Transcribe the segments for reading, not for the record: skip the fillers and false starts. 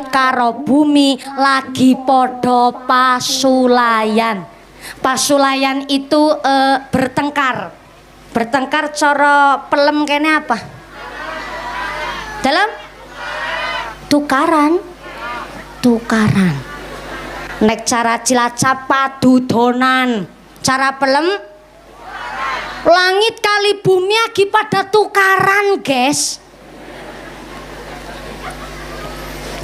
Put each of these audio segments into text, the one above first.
karo bumi lagi podo pasulayan. Pasulayan itu bertengkar. Bertengkar cara pelem kene apa? Dalam tukaran. Tukaran. Nek cara Cilacap padudonan. Cara pelem langit kali bumi lagi pada tukaran, guys.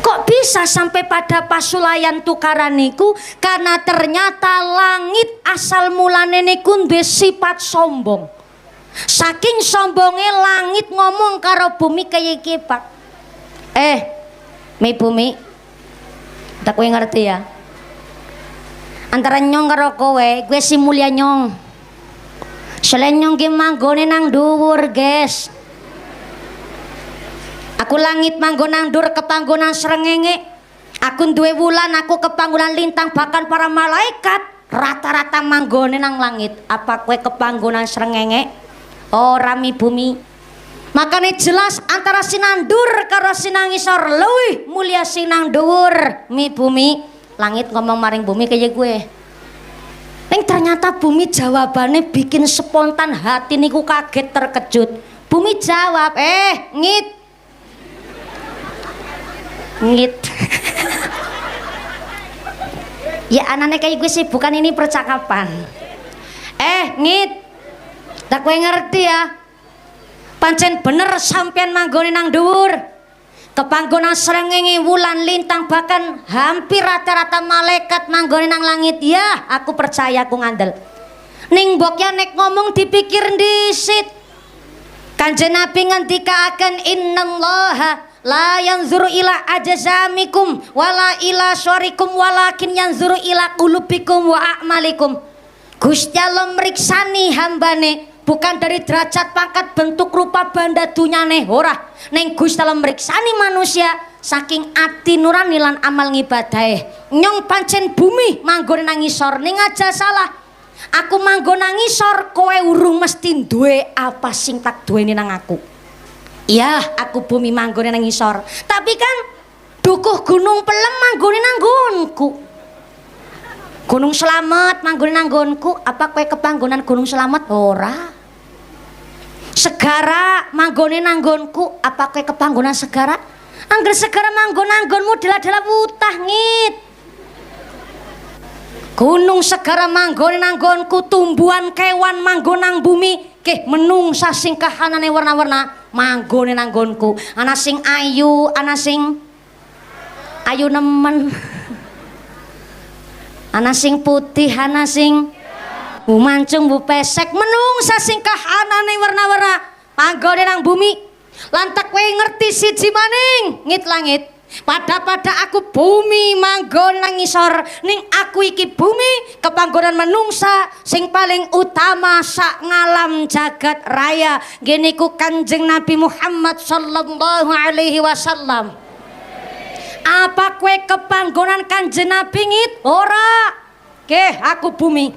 Kok bisa sampai pada pasulayan tukaran niku? Karena ternyata langit asal mulane niku duwe sifat sombong. Saking sombongnya langit ngomong karo bumi kayak iki, Pak. Mi bumi. Tak kowe ngerti ya? Antara nyong karo kowe, gue si mulia nyong. Selain nyong ki manggone nang dhuwur, guys. Aku langit manggon nang dur kepanggonan srengenge. Aku duwe wulan, aku kepanggonan lintang, bahkan para malaikat rata-rata manggone nang langit. Apa kowe kepanggonan srengenge? Ora mi bumi. Makanya jelas antara sinandur karo sinangisor luwih mulia sinang dhuwur mi bumi. Langit ngomong maring bumi kayak gue. Ning ternyata bumi jawabannya bikin spontan hati niku kaget terkejut. Bumi jawab, ngit. Ngit. Ya anaknya kayak gue sih, bukan ini percakapan. Ngit. Tak kowe ngerti ya? Pancen bener sampean manggone nang dhuwur. Kepanggonan srengenge wulan lintang bahkan hampir rata-rata malaikat manggone nang langit. Ya, aku percaya, aku ngandel. Ning mbok ya nek ngomong dipikir dhisit. Kanjeng Nabi ngendikaaken innallaha la yanzuru ila ajzamikum wala ila syarikum walakin yanzuru ila qulubikum wa a'malikum. Gusti Allah mriksani hambane bukan dari derajat pangkat bentuk rupa banda dunyane ora. Neng Gusti Allah mriksani manusia saking ati nurani lan amal ngibadahe. Nyong pancen bumi manggone nang ngisor ning aja salah. Aku manggon nang ngisor, kowe urung mesti duwe apa sing tak duweni nang aku. Iya, aku bumi manggone nang ngisor. Tapi kan dukuh gunung pelem manggone nang nggonku. Gunung Slamet manggone nang nggonku, apa kowe kepanggonan Gunung Slamet? Ora. Segara manggone nang nggonku, apa kowe kepanggonan segara? Angger segara manggon nang nggonmu dela-dela putah ngit. Gunung segara manggone nang nggonku, tumbuhan kewan manggon nang bumi, keh menungsa sing kahanane warna-warna manggone nang nggonku. Ana sing ayu, ana sing ayu nemen. Ana sing putih, ana sing bu mancung, bu pesek, menungsa sing kahanane warna-warna manggone nang bumi. Lantak kowe ngerti siji maning, ngit langit. Pada aku bumi manggon nang ngisor, ning aku iki bumi kepanggonan menungsa sing paling utama sak ngalam jagat raya. Gini ku Kanjeng Nabi Muhammad sallallahu alaihi wasallam. Apa kue kepanggonan Kanjeng Nabi ngit? Ora. Aku bumi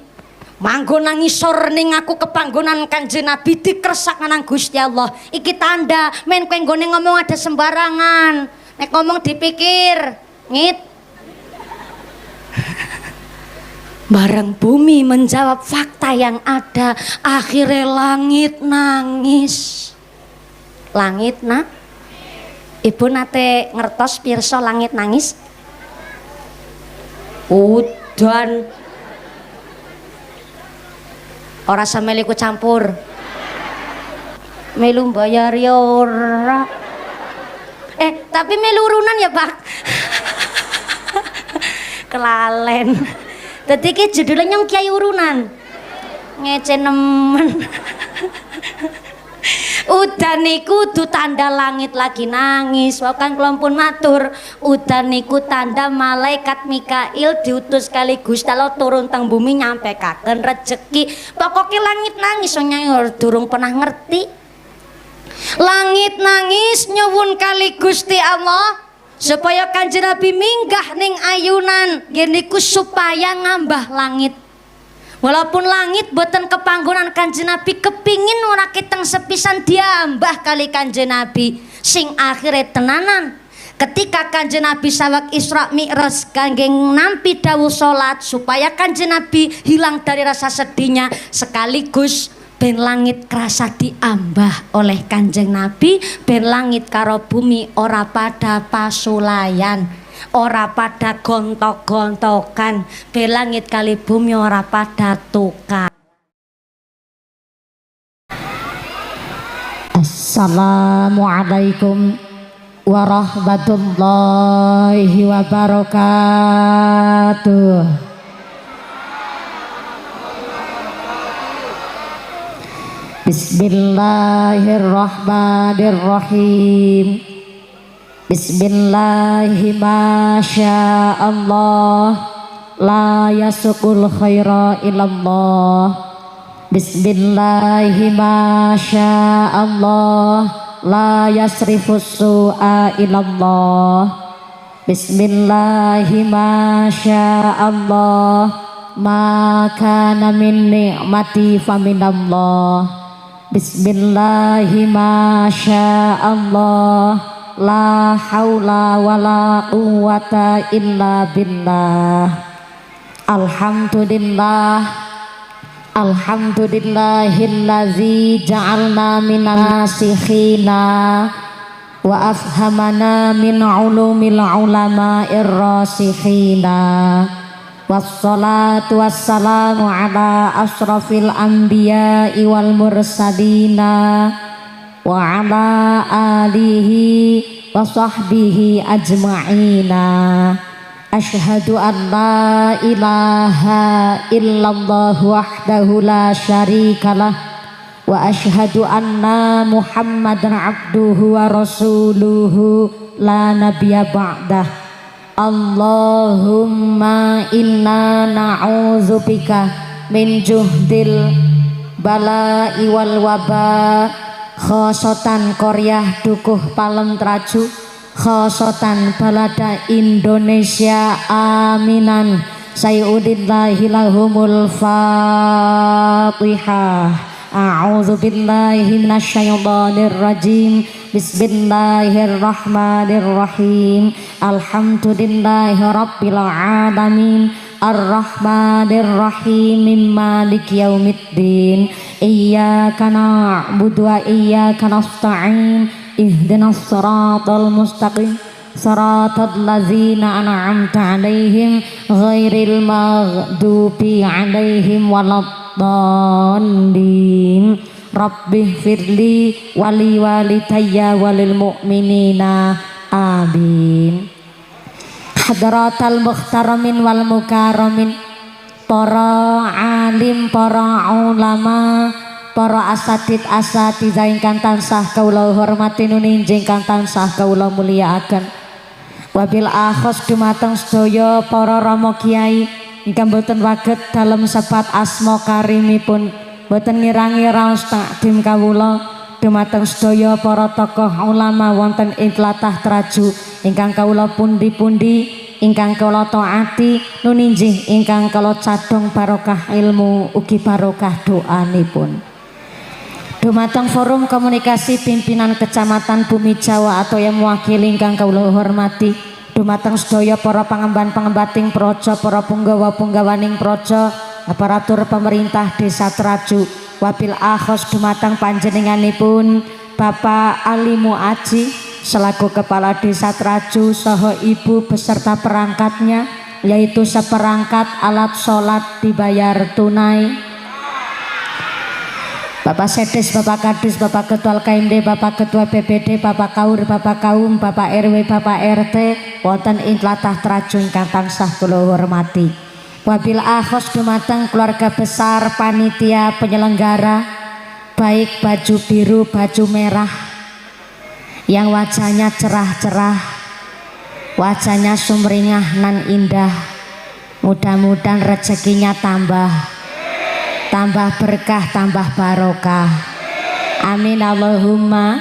manggon nang ngisor, ning aku kepanggonan Kanjeng Nabi dikersakna nang Gusti Allah. Iki tanda men kowe nggone ngomong ada sembarangan. Nek ngomong dipikir, ngit. Bareng bumi menjawab fakta yang ada, akhirnya langit nangis. Langit nak? Ibu nate ngertos pirsa langit nangis? Udan. Ora sameli ku campur. Melu bayar ya ora. Tapi melu urunan ya Pak. Kelalen. Dadi iki judulnya nyong kiai urunan. Ngece nemen. Udan niku kudu tanda langit lagi nangis. Wakan kelompok matur, udan niku tanda malaikat Mikail diutus kali Gusti Allah turun teng bumi nyampekaken rejeki. Pokoknya langit nangis soalnya durung pernah ngerti. Langit nangis nyuwun kali Gusti Allah supaya Kanjeng Nabi minggah ning ayunan geniku supaya ngambah langit. Walaupun langit boten kepanggonan Kanjeng Nabi, kepingin ora keteng sepisan diambah kali Kanjeng Nabi sing akhire tenanan ketika Kanjeng Nabi saweg Isra Mi'raj kangge nampi dawuh salat supaya Kanjeng Nabi hilang dari rasa sedihnya, sekaligus ben langit kerasa diambah oleh Kanjeng Nabi, ben langit karo bumi ora pada pasulayan, ora pada gontok-gontokan, ben langit kali bumi ora pada tukar. Assalamualaikum warahmatullahi wabarakatuh. Bismillahirrahmanirrahim. Bismillahi masyaallah, la yasukul khaira illallah. Bismillahi masyaallah, la yasrifus su'a ilallah. Bismillahi masyaallah, ma kana min ni'mati faminallah. Bismillahi masyaallah, la haula wala quwwata illa billah. Alhamdulillah, alhamdulillahillazi ja'alna minan nasikhina wa afhamana min ulumil ulama'ir rasikhina. Wassalatu wassalamu ala asrafil anbiya'i wal mursalina wa ala alihi wa sahbihi ajma'ina. Asyhadu an la ilaha illallah wahdahu la syarikalah wa asyhadu anna Muhammadan abduhu wa rasuluhu la nabiyya ba'dah. Allahumma inna na'udzubika min juhdil bala'i wal waba, khosatan koryah dukuh palem traju, khosotan balada Indonesia, aminan. Sayyudillahi lahumul fatihah. A'udzu billahi minasyaitonir rajim. Bismillahirrahmanirrahim. Alhamdulillahi rabbil alamin, arrahmanirrahim, maliki yaumiddin. Iyyaka na'budu wa iyyaka nasta'in. Ihdinas siratal mustaqim, siratal ladzina an'amta 'alaihim ghairil maghdubi 'alaihim waladdallin. Rabbighfirli wali walidayya walil mu'minina amin. Hadratal muhtaramin wal mukarramin, para alim, para ulama, para asatid asatidzah ingkang tansah kaula hormati nuninjing ingkang tansah kaula mulyakaken. Wabil akhos dumateng sedaya para rama kiai ingkang boten waget dalem sebat asma karimipun, boten ngirangi raos takdim kawula dumateng sedaya para tokoh ulama wonten ing tlatah traju ingkang kawula pundi-pundi ingkang kula taati nuninjing ingkang kula cadhong barokah ilmu ugi barokah doanipun. Dumateng forum komunikasi pimpinan kecamatan Bumi Jawa atau yang mewakili ingkang kawula hormati, dumateng sedaya para pangemban-pengembating praja, para punggawa-punggawaning praja, aparatur pemerintah desa Traju, wabil akhos dumateng panjenenganipun Bapak Ali Muaji selaku kepala desa Traju saha ibu beserta perangkatnya, yaitu seperangkat alat sholat dibayar tunai, Bapak Sedes, Bapak Kadus, Bapak Ketua KMD, Bapak Ketua BPD, Bapak Kaur, Bapak Kaum, Bapak RW, Bapak RT wonten ing tlatah Traju ingkang tansah kula hormati. Wabil akhos dumateng keluarga besar panitia penyelenggara, baik baju biru, baju merah yang wajahnya cerah-cerah, wajahnya sumringah nan indah. Mudah-mudahan rezekinya tambah berkah, tambah barokah. Amin Allahumma.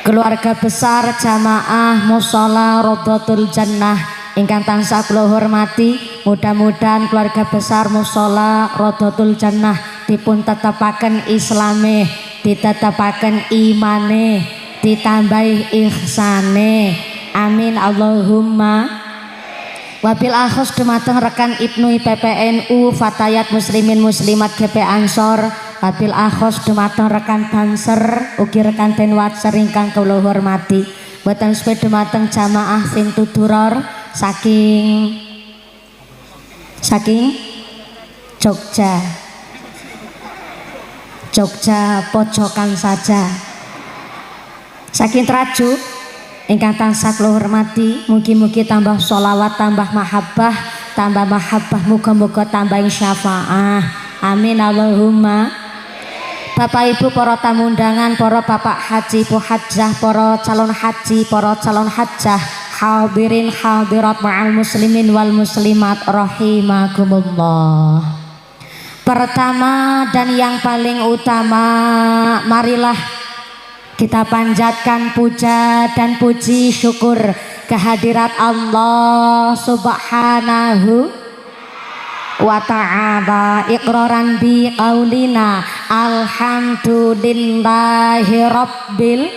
Keluarga besar jamaah mushola Rodotul Jannah ingkang tansah kula hormati, mudah-mudahan keluarga besar mushola Rodotul Jannah dipun tetepaken islame, ditetepaken imane, ditambahi ihsane, Amin Allahumma. Wabil akhos dumateng rekan Ibnu PPNU Fatayat Muslimin Muslimat GP Ansor. Wabil akhos dumateng rekan Banser ugi rekan Denwatser ingkang kula hormati. Boten suwe dumateng jamaah Pintu Duror saking Jogja pojokan saja. Saking Traju ingkang tansah kula hormati, mugi-mugi tambah sholawat, tambah mahabbah, muga-muga tambah syafaah. Amin Allahumma. Bapak Ibu para tamu undangan, para bapak haji, bu hajjah, para calon haji, para calon hajjah, hadirin hadirat ma'al muslimin wal muslimat rahimakumullah. Pertama dan yang paling utama, marilah kita panjatkan puja dan puji syukur kehadirat Allah Subhanahu wa ta'ala. Iqraran bi qaulina alhamdulillahi rabbil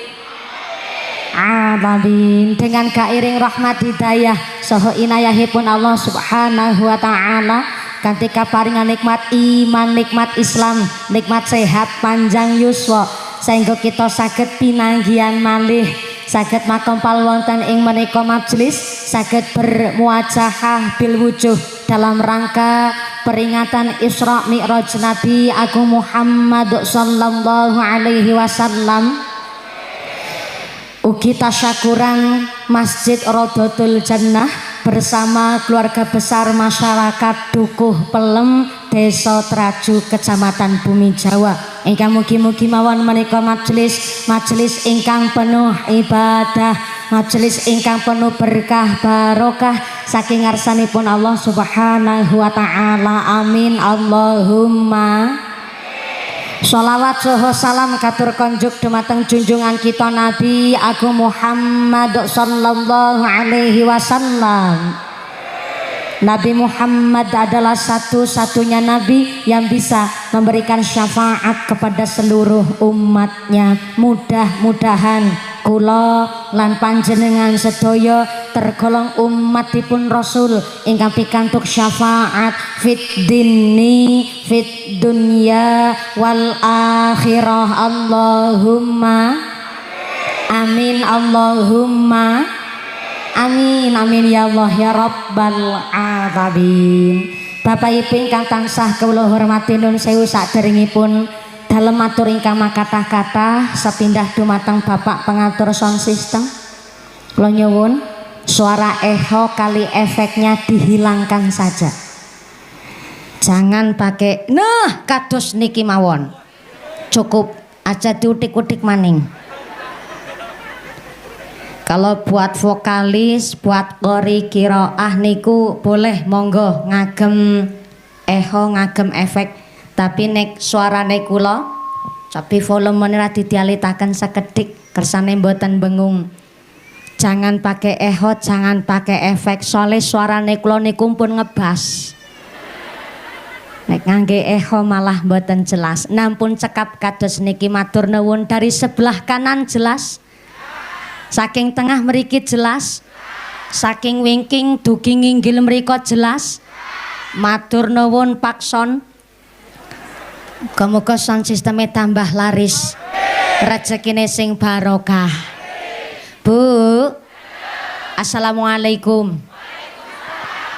alamin. Dengan kairing rahmat hidayah saha inayahipun Allah Subhanahu wa ta'ala, ketika paringan nikmat iman, nikmat Islam, nikmat sehat panjang yuswa, sehingga kita saged pinanggihan malih, saged makompal wonten ing menika majelis, saged bermuajahah bil wujuh dalam rangka peringatan Isra Mi'raj Nabi Agung Muhammad sallallahu alaihi wasallam. Ugi tasyakuran Masjid Rodotul Jannah bersama keluarga besar masyarakat Dukuh Pelem, Desa Traju, Kecamatan Bumi Jawa, ingkang mugi-mugi mawon menika majelis ingkang penuh ibadah, majelis ingkang penuh berkah barokah saking ngarsanipun Allah Subhanahu wa ta'ala. Amin Allahumma. Sholawat soho salam katur konjuk dumateng junjungan kita Nabi Agung Muhammad sallallahu alaihi wasallam. Nabi Muhammad adalah satu-satunya Nabi yang bisa memberikan syafaat kepada seluruh umatnya. Mudah-mudahan kula lan panjenengan sedaya tergolong umatipun Rasul ingkang pikantuk syafaat fit dini fit dunya wal akhirah. Allahumma amin Allahumma amin amin ya Allah ya Rabbal alamin. Bapak Ibu ingkang tansah kula hormati nun sewu saderengipun dalem matur ingkang makatah-kathah sepindah dumateng Bapak pengatur sound system, kula nyuwun suara echo kali efeknya dihilangkan saja. Jangan pakai nah kados niki mawon. Cukup aja diutik-utik maning. Kalau buat vokalis, buat qori qiraah niku boleh monggo ngagem echo, ngagem efek. Tapi nek suarane kula tapi volumene ra didialitaken sekedhik kersane mboten bengung. Jangan pakai echo, jangan pakai efek, soalnya suarane kula niku pun ngebas. Nek ngangge echo malah mboten jelas. Nampun cekap kados niki matur nuwun dari sebelah kanan jelas. Saking tengah mriki jelas. Saking wingking dugi nginggil mriko jelas. Matur nuwun pakson. Muga-muga sound sisteme tambah laris. Rezekine sing barokah. Bu, assalamualaikum.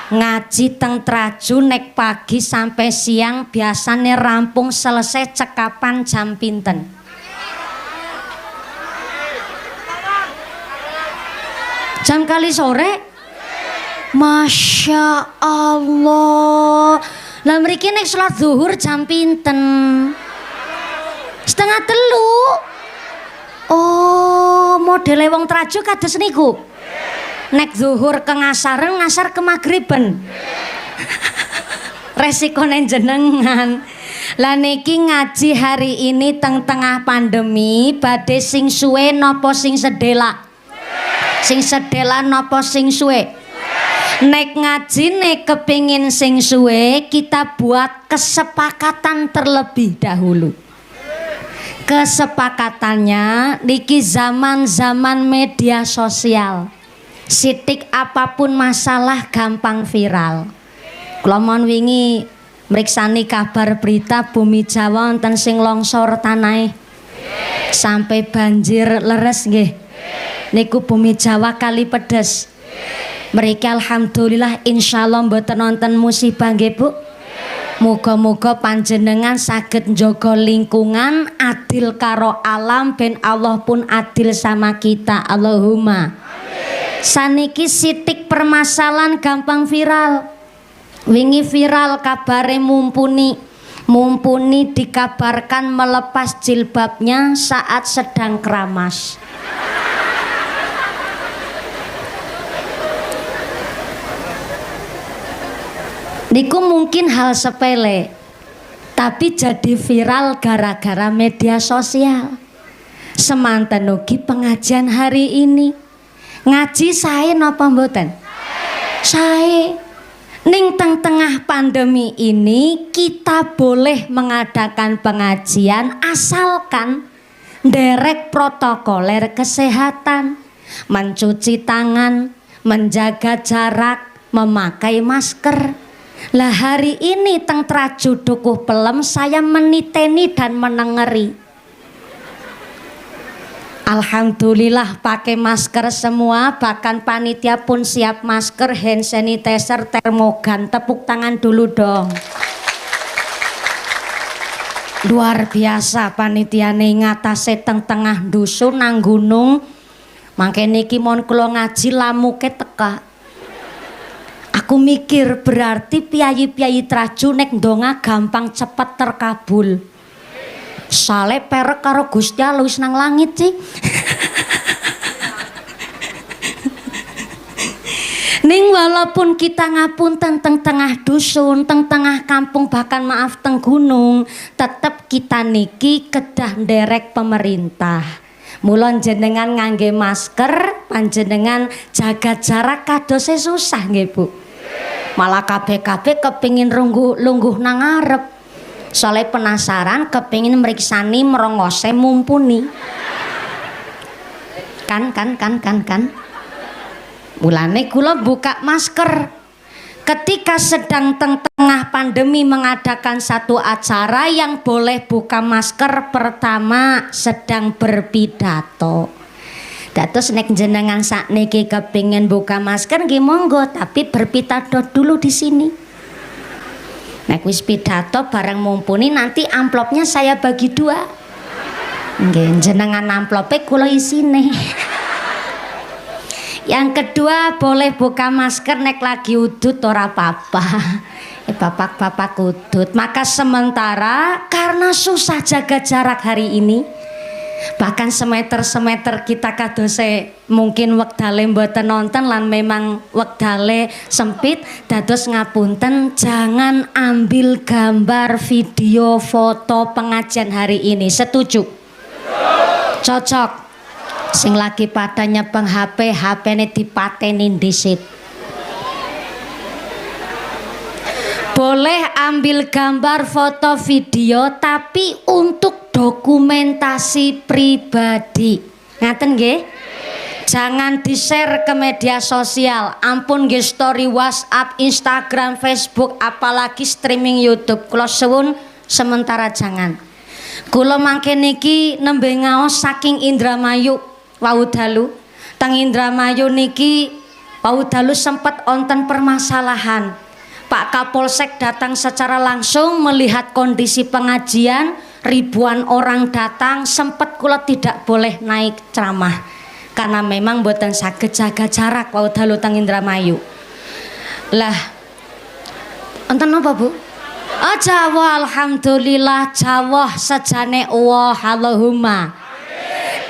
Ngaji teng Traju nek pagi sampai siang biasane rampung selesai cekapan jam pinten? Jam kali sore? Masya Allah. Lah mriki nek salat zuhur jam pinten? 2:30. Oh, modele wong Traju kados niku. Nek zuhur ke ngasaren, ngasar ke magriben. Resikone jenengan. Lah niki ngaji hari ini teng tengah pandemi badhe sing suwe napa sing sedela? Sing sedela napa sing suwe? Nek ngaji nek kepingin sing suwe, kita buat kesepakatan terlebih dahulu. Kesepakatannya niki zaman media sosial. Sitik apapun masalah gampang viral. Kula mon wingi mriksani kabar berita bumi Jawa wonten sing longsor tanahe. Sampai banjir leres nggih. Niku bumi Jawa Kali Pedes. Mriki alhamdulillah insyaallah mboten wonten musibah nggih Bu. Muga-muga panjenengan saged njaga lingkungan, adil karo alam ben Allah pun adil sama kita. Allahumma. Saniki sitik permasalahan gampang viral. Wingi viral kabare mumpuni dikabarkan melepas jilbabnya saat sedang keramas. Niku mungkin hal sepele, tapi jadi viral gara-gara media sosial. Semanten ugi pengajian hari ini. Ngaji sae napa mboten? Sae. Ning tengah pandemi ini kita boleh mengadakan pengajian asalkan nderek protokoler kesehatan, mencuci tangan, menjaga jarak, memakai masker. Lah hari ini teng Traju Dukuh Pelem saya meniteni dan menengeri. Alhamdulillah pakai masker semua, bahkan panitia pun siap masker, hand sanitizer, termogan. Tepuk tangan dulu dong. Luar biasa panitia nih ngatasi tengah dusun nang gunung. Mangke niki mon kula ngaji lamuke teka. Aku mikir berarti piyayi-piyayi Traju nek ndonga gampang cepet terkabul. Sale perek karo Gusti Allah wis nang langit sih. Ning walaupun kita ngapunten teng tengah dusun, teng tengah kampung, bahkan maaf teng gunung, tetep kita niki kedah nderek pemerintah. Mula jenengan ngangge masker, panjenengan jaga jarak kadose susah nggih Bu. Malah kabeh-kabeh kepingin lungguh nang ngarep. Soalnya penasaran kepingin meriksani merongose mumpuni. Kan. Mulane kula buka masker. Ketika sedang tengah pandemi mengadakan satu acara yang boleh buka masker, pertama sedang berpidato. Dados nek jenengan sakniki kepingin buka masker nggih monggo, tapi berpidato dulu di sini. Nek wis pidato bareng mumpuni nanti amplopnya saya bagi dua. Nggih, jenengan amplope kula isine. Yang kedua boleh buka masker nek lagi udut ora apa-apa. Bapak-bapak udut. Maka sementara karena susah jaga jarak hari ini, bahkan semeter kita kadose mungkin wektale mboten nonton lan memang wektale sempit, dados ngapunten jangan ambil gambar, video, foto pengajian hari ini. Setuju? Cocok. Sing lagi pada nyepeng HP ini dipatenin dhisik. Boleh ambil gambar, foto, video, tapi untuk dokumentasi pribadi. Ngaten nggih? Jangan di-share ke media sosial. Ampun nggih, story WhatsApp, Instagram, Facebook, apalagi streaming YouTube. Kula suwun sementara jangan. Kula mangke niki nembe ngaos saking Indramayu wau dalu. Teng Indramayu niki wau dalu sempat onten permasalahan. Pak Kapolsek datang secara langsung melihat kondisi pengajian, ribuan orang datang, sempat kula tidak boleh naik ceramah karena memang mboten saged jaga jarak wau dalu teng Indramayu. Lah enten napa Bu? Oh Jawa, alhamdulillah Jawa sejane Allah, Allahumma.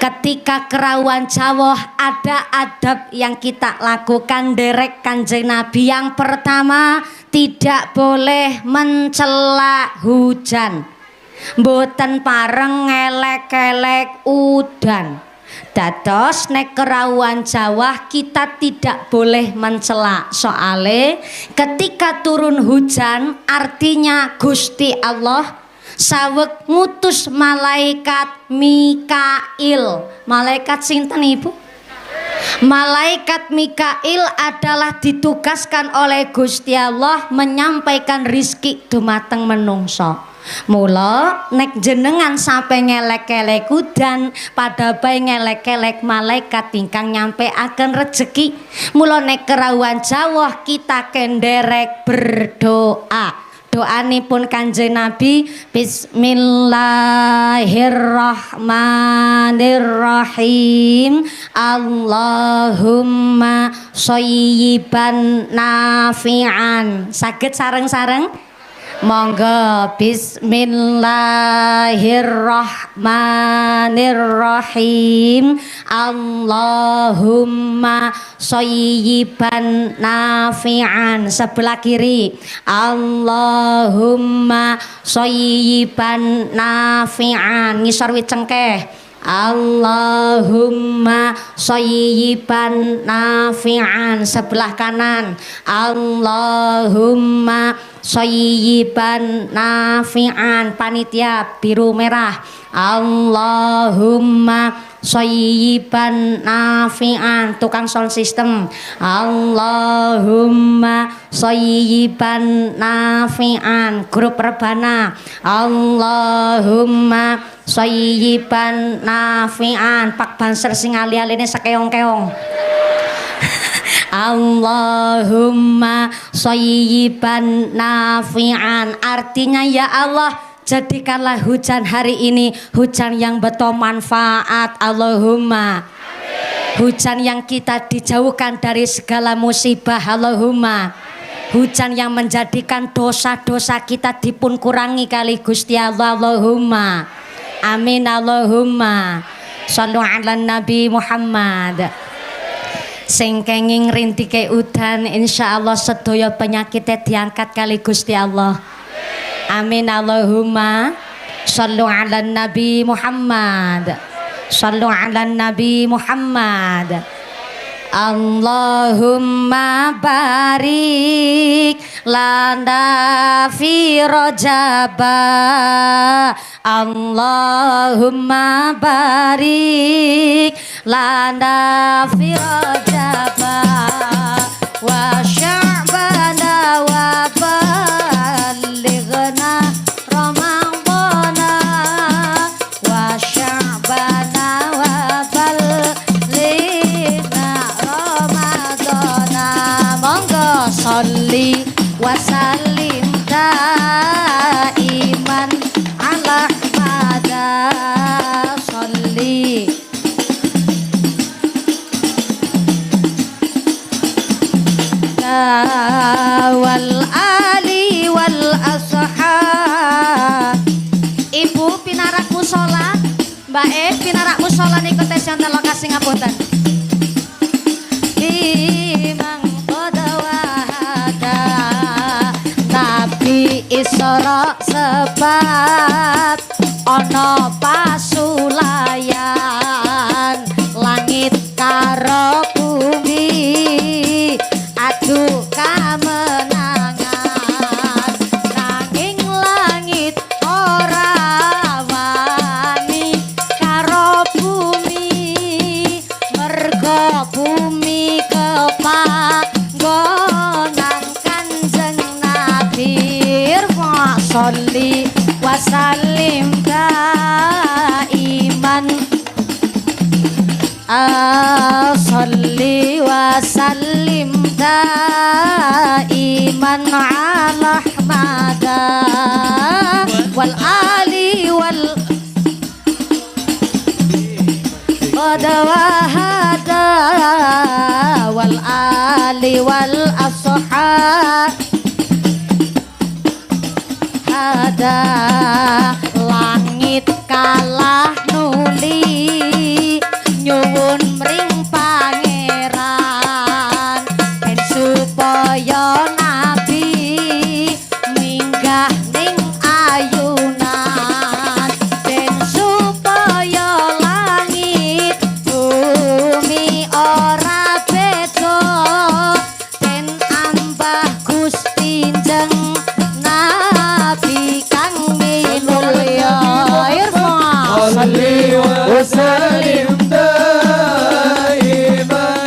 Ketika kerawuan Jawa ada adab yang kita lakukan derek Kanjeng Nabi. Yang pertama, tidak boleh mencela hujan. Mboten pareng ngelek-elek udan. Dados nek kerawuan Jawa kita tidak boleh mencela. Soale ketika turun hujan artinya Gusti Allah saweg ngutus malaikat Mikail. Malaikat sinten Ibu? Malaikat Mikail adalah ditugaskan oleh Gusti Allah menyampaikan rizki dumateng menungso. Mula nek jenengan sampai ngelek-elek udan pada bae ngelek-elek malaikat ingkang nyampe akan rezeki. Mula nek kerawuhan jawah kita kenderek berdoa. Doanipun Kanjeng Nabi, Bismillahirrahmanirrahim. Allahumma shayyiban nafi'an. Saged sareng-sareng? Monggo. Bismillahirrahmanirrahim. Allahumma shayyiban nafi'an. Sebelah kiri. Allahumma shayyiban nafi'an. Ngisor wicengkeh. Allahumma shayyiban nafi'an. Sebelah kanan. Allahumma shayyiban nafi'an. Panitia biru merah. Allahumma shayyiban nafi'an. Tukang sound system. Allahumma shayyiban nafi'an. Grup rebana. Allahumma shayyiban nafi'an. Pak Banser sing ali-aline sakeong-keong. Allahumma shayyiban nafi'an. Artinya ya Allah, jadikanlah hujan hari ini hujan yang betul manfaat. Allahumma. Hujan yang kita dijauhkan dari segala musibah. Allahumma. Hujan yang menjadikan dosa-dosa kita dipun kurangi kali Gusti Allah. Allahumma. Amin. Allahumma. Shallu ala Nabi Muhammad. Sing kenging rintike udan insyaallah sedaya penyakitnya diangkat kali Gusti Allah. Amin. Allahumma. Shallu ala Nabi Muhammad. Shallu ala Nabi Muhammad. Allahumma barik lana fi rajaba. Allahumma barik lana fi rajaba wa sya'bana wa ballighna ramadana wa sya'bana wa ballighna ramadana. Monggo sholli wa sallim daiman ala Ahmada sholli wal ali wal ashab. Ibu pinarak musola, Mbak pinarak musola niku tes wonten lokasi ngapunten. Bimang qadawahada Nabi Isra sebab ana pasulayan langit karo bumi adu kamenangan nanging langit ora wani karo bumi merga bumi kepanggonan Kanjeng Nabi. Sholli wa sallim daiman sholli wa sallim daiman ala Ahmada wal ali wal qadawahada wal ali wal ashab. Ada langit kalah nuli nyuwun mring pangeran ben supaya nabi minggah ning ayunan ben supaya langit bumi ora beda ben ambah Gusti njeng Nabi kang minulya. Irfan salli wa sallim daiman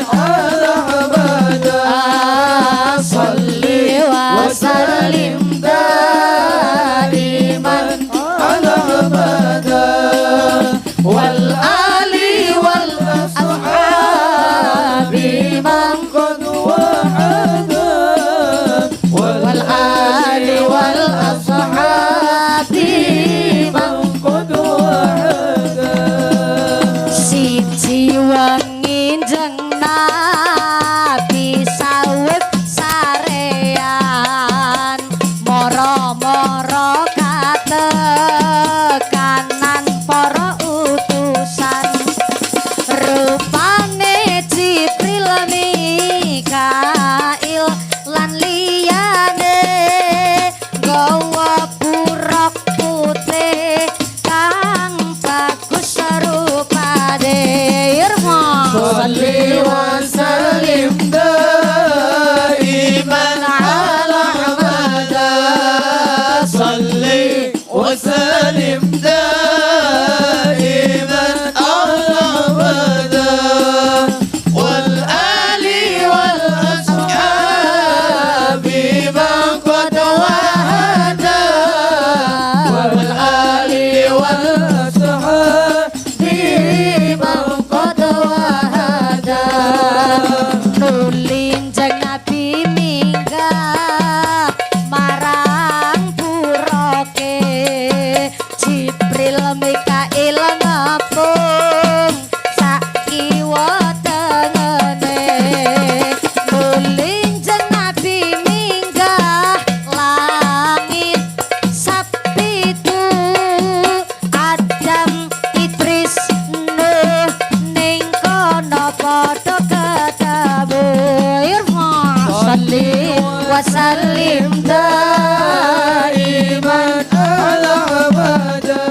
wasallim daiman ala abada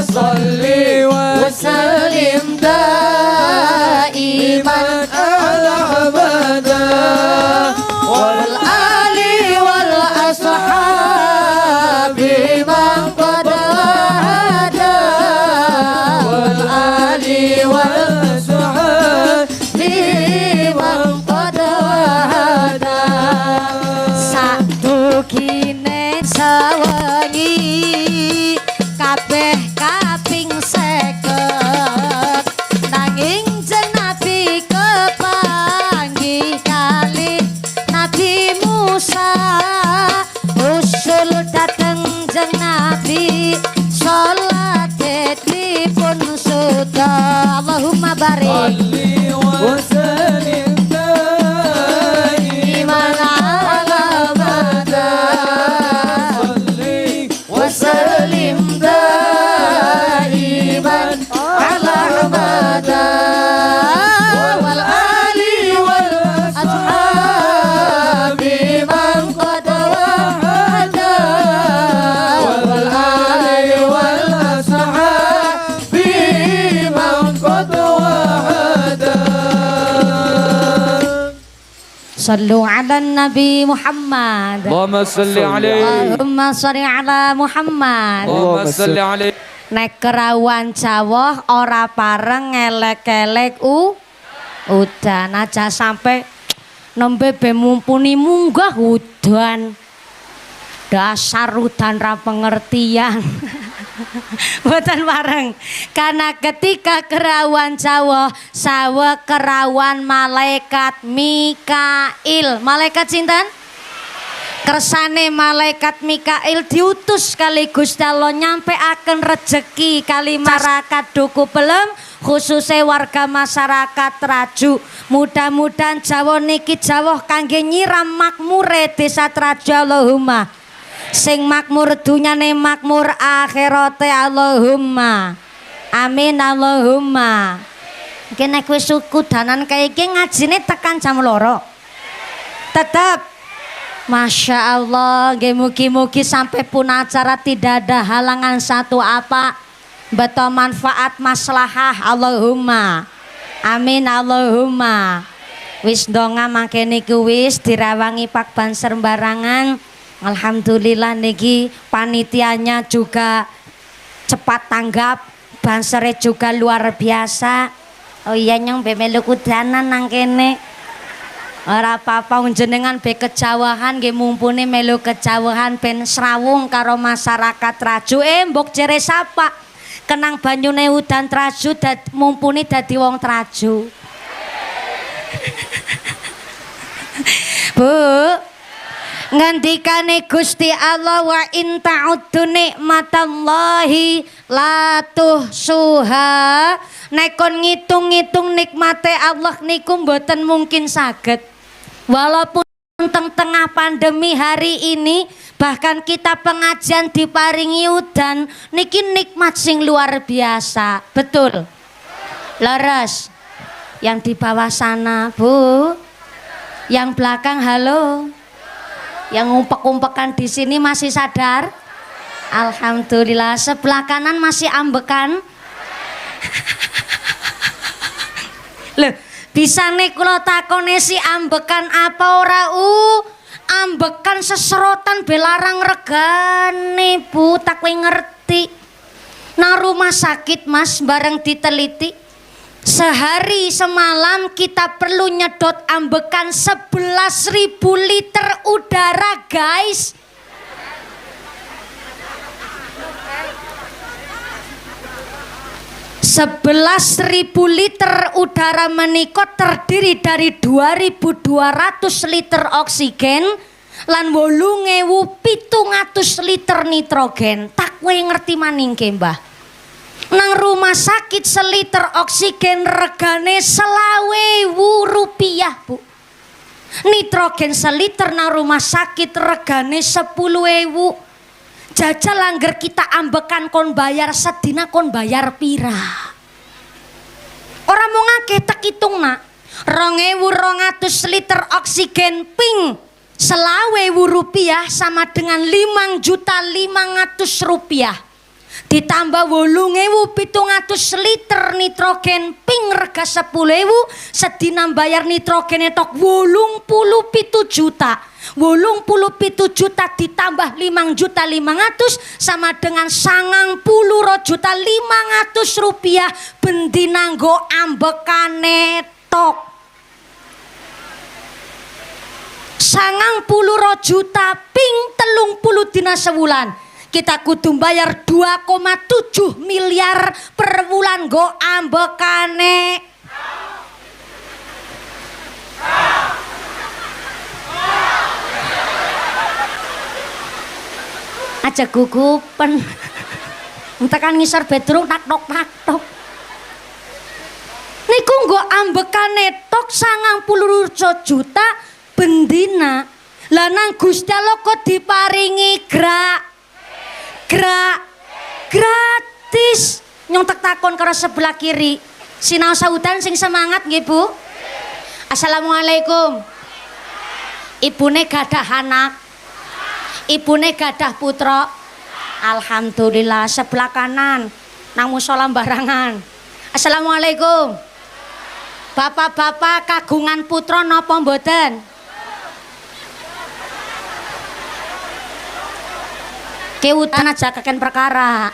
salli wasallim daiman ala abada wal ali wal ashabi man qad hada wal ali wal ashabi man qad hada sadukine sawangi kabeh kaping 50 nanging jenabi kepanggih kali Nabi Musa usul dateng jeng Nabi sholat dipun suda Allahumma barik iman ala bada wasallim daiman ala bada wal ali wal ashabi man qad wahada wal ali wal ashabi man qad wahada sallu ala nabi Muhammad Allahumma salli alaihi Allahumma sholli ala Muhammad Allahumma salli alaihi. nek kerawan Jawa ora pareng ngelek-elek udan aja sampai nembe be mumpuni munggah udan dasar udan ra pengertian boten pareng karena ketika kerawan Jawa sawa kerawan malaikat Mikail malaikat sinten kersane malaikat Mikail diutus kali Gusti Allah nyampe akan rejeki kali masyarakat duku pelem khususnya warga masyarakat Traju mudah-mudahan Jawa niki Jawa kangge nyiram makmure desa Traju Allahumma sing makmur dunyane makmur akhirate Allahumma amin Allahumma iki nek wis kudanan kaya iki ngajine tekan jam 2 tetep Masya Allah, mugi-mugi sampai pun acara tidak ada halangan satu apa betul manfaat maslahah Allahumma amin Allahumma wis donga mangke niku wis dirawangi Pak Banser barangan alhamdulillah niki panitianya juga cepat tanggap Bansere juga luar biasa oh iya nyong bemelu kudanan nang kene ora apa-apa jenengan be kejawahan nggih mumpuni melu kejawahan ben srawung karo masyarakat Traju mbok jere sapa kenang banyune udan Traju mumpuni dadi wong Traju Bu ngendikane Gusti Allah wa in ta'uddu nikmatallahi la tuhsuha nek kon ngitung-ngitung nikmate Allah niku mboten mungkin saged walaupun tengah pandemi hari ini bahkan kita pengajian diparingi udan niki nikmat sing luar biasa betul leres yang di bawah sana Bu yang belakang halo yang umpek-umpekan di sini masih sadar alhamdulillah sebelah kanan masih ambekan loh bisa nih kula takone si ambekan apa ora ambekan seserotan belarang regane Bu tak kowe ngerti nang rumah sakit Mas bareng diteliti sehari semalam kita perlu nyedot ambekan 11.000 liter udara guys 11.000 liter udara menika terdiri dari 2.200 liter oksigen lan 8.700 liter nitrogen. Tak kowe ngerti maningke, Mbah? Nang rumah sakit seliter oksigen regane 20.000 rupiah, Bu. Nitrogen seliter nang rumah sakit regane 10.000. Jajal angger kita ambekan kon bayar sedina kon bayar pira. Ora mau ngakeh tek hitung nak. 2.200 liter oksigen ping Rp20.000 sama dengan Rp5.500.000 ditambah 8.700 liter nitrogen ping rega 10.000 sedina bayar nitrogen tok 87 juta 87 juta ditambah 5.500.000 sama dengan 90.500.000 rupiah bendina nggo ambekane tok 90 juta ping 30 dina sewulan kita kudu bayar 2,7 miliar per bulan go ambekane aja gugupen tekan ngisor bedrung tak tok niku nggo ambekane tok 90 juta bendina lah nang Gusti Allah kok diparingi gratis nyontek takon karo sebelah kiri sinau saudan sing semangat nggih Bu. Assalamualaikum. Ibune gadah anak, ibune gadah putra. Alhamdulillah. Sebelah kanan nang musala barangan. Assalamualaikum. Bapak-bapak kagungan putra napa mboten? Kewutan aja keken perkara.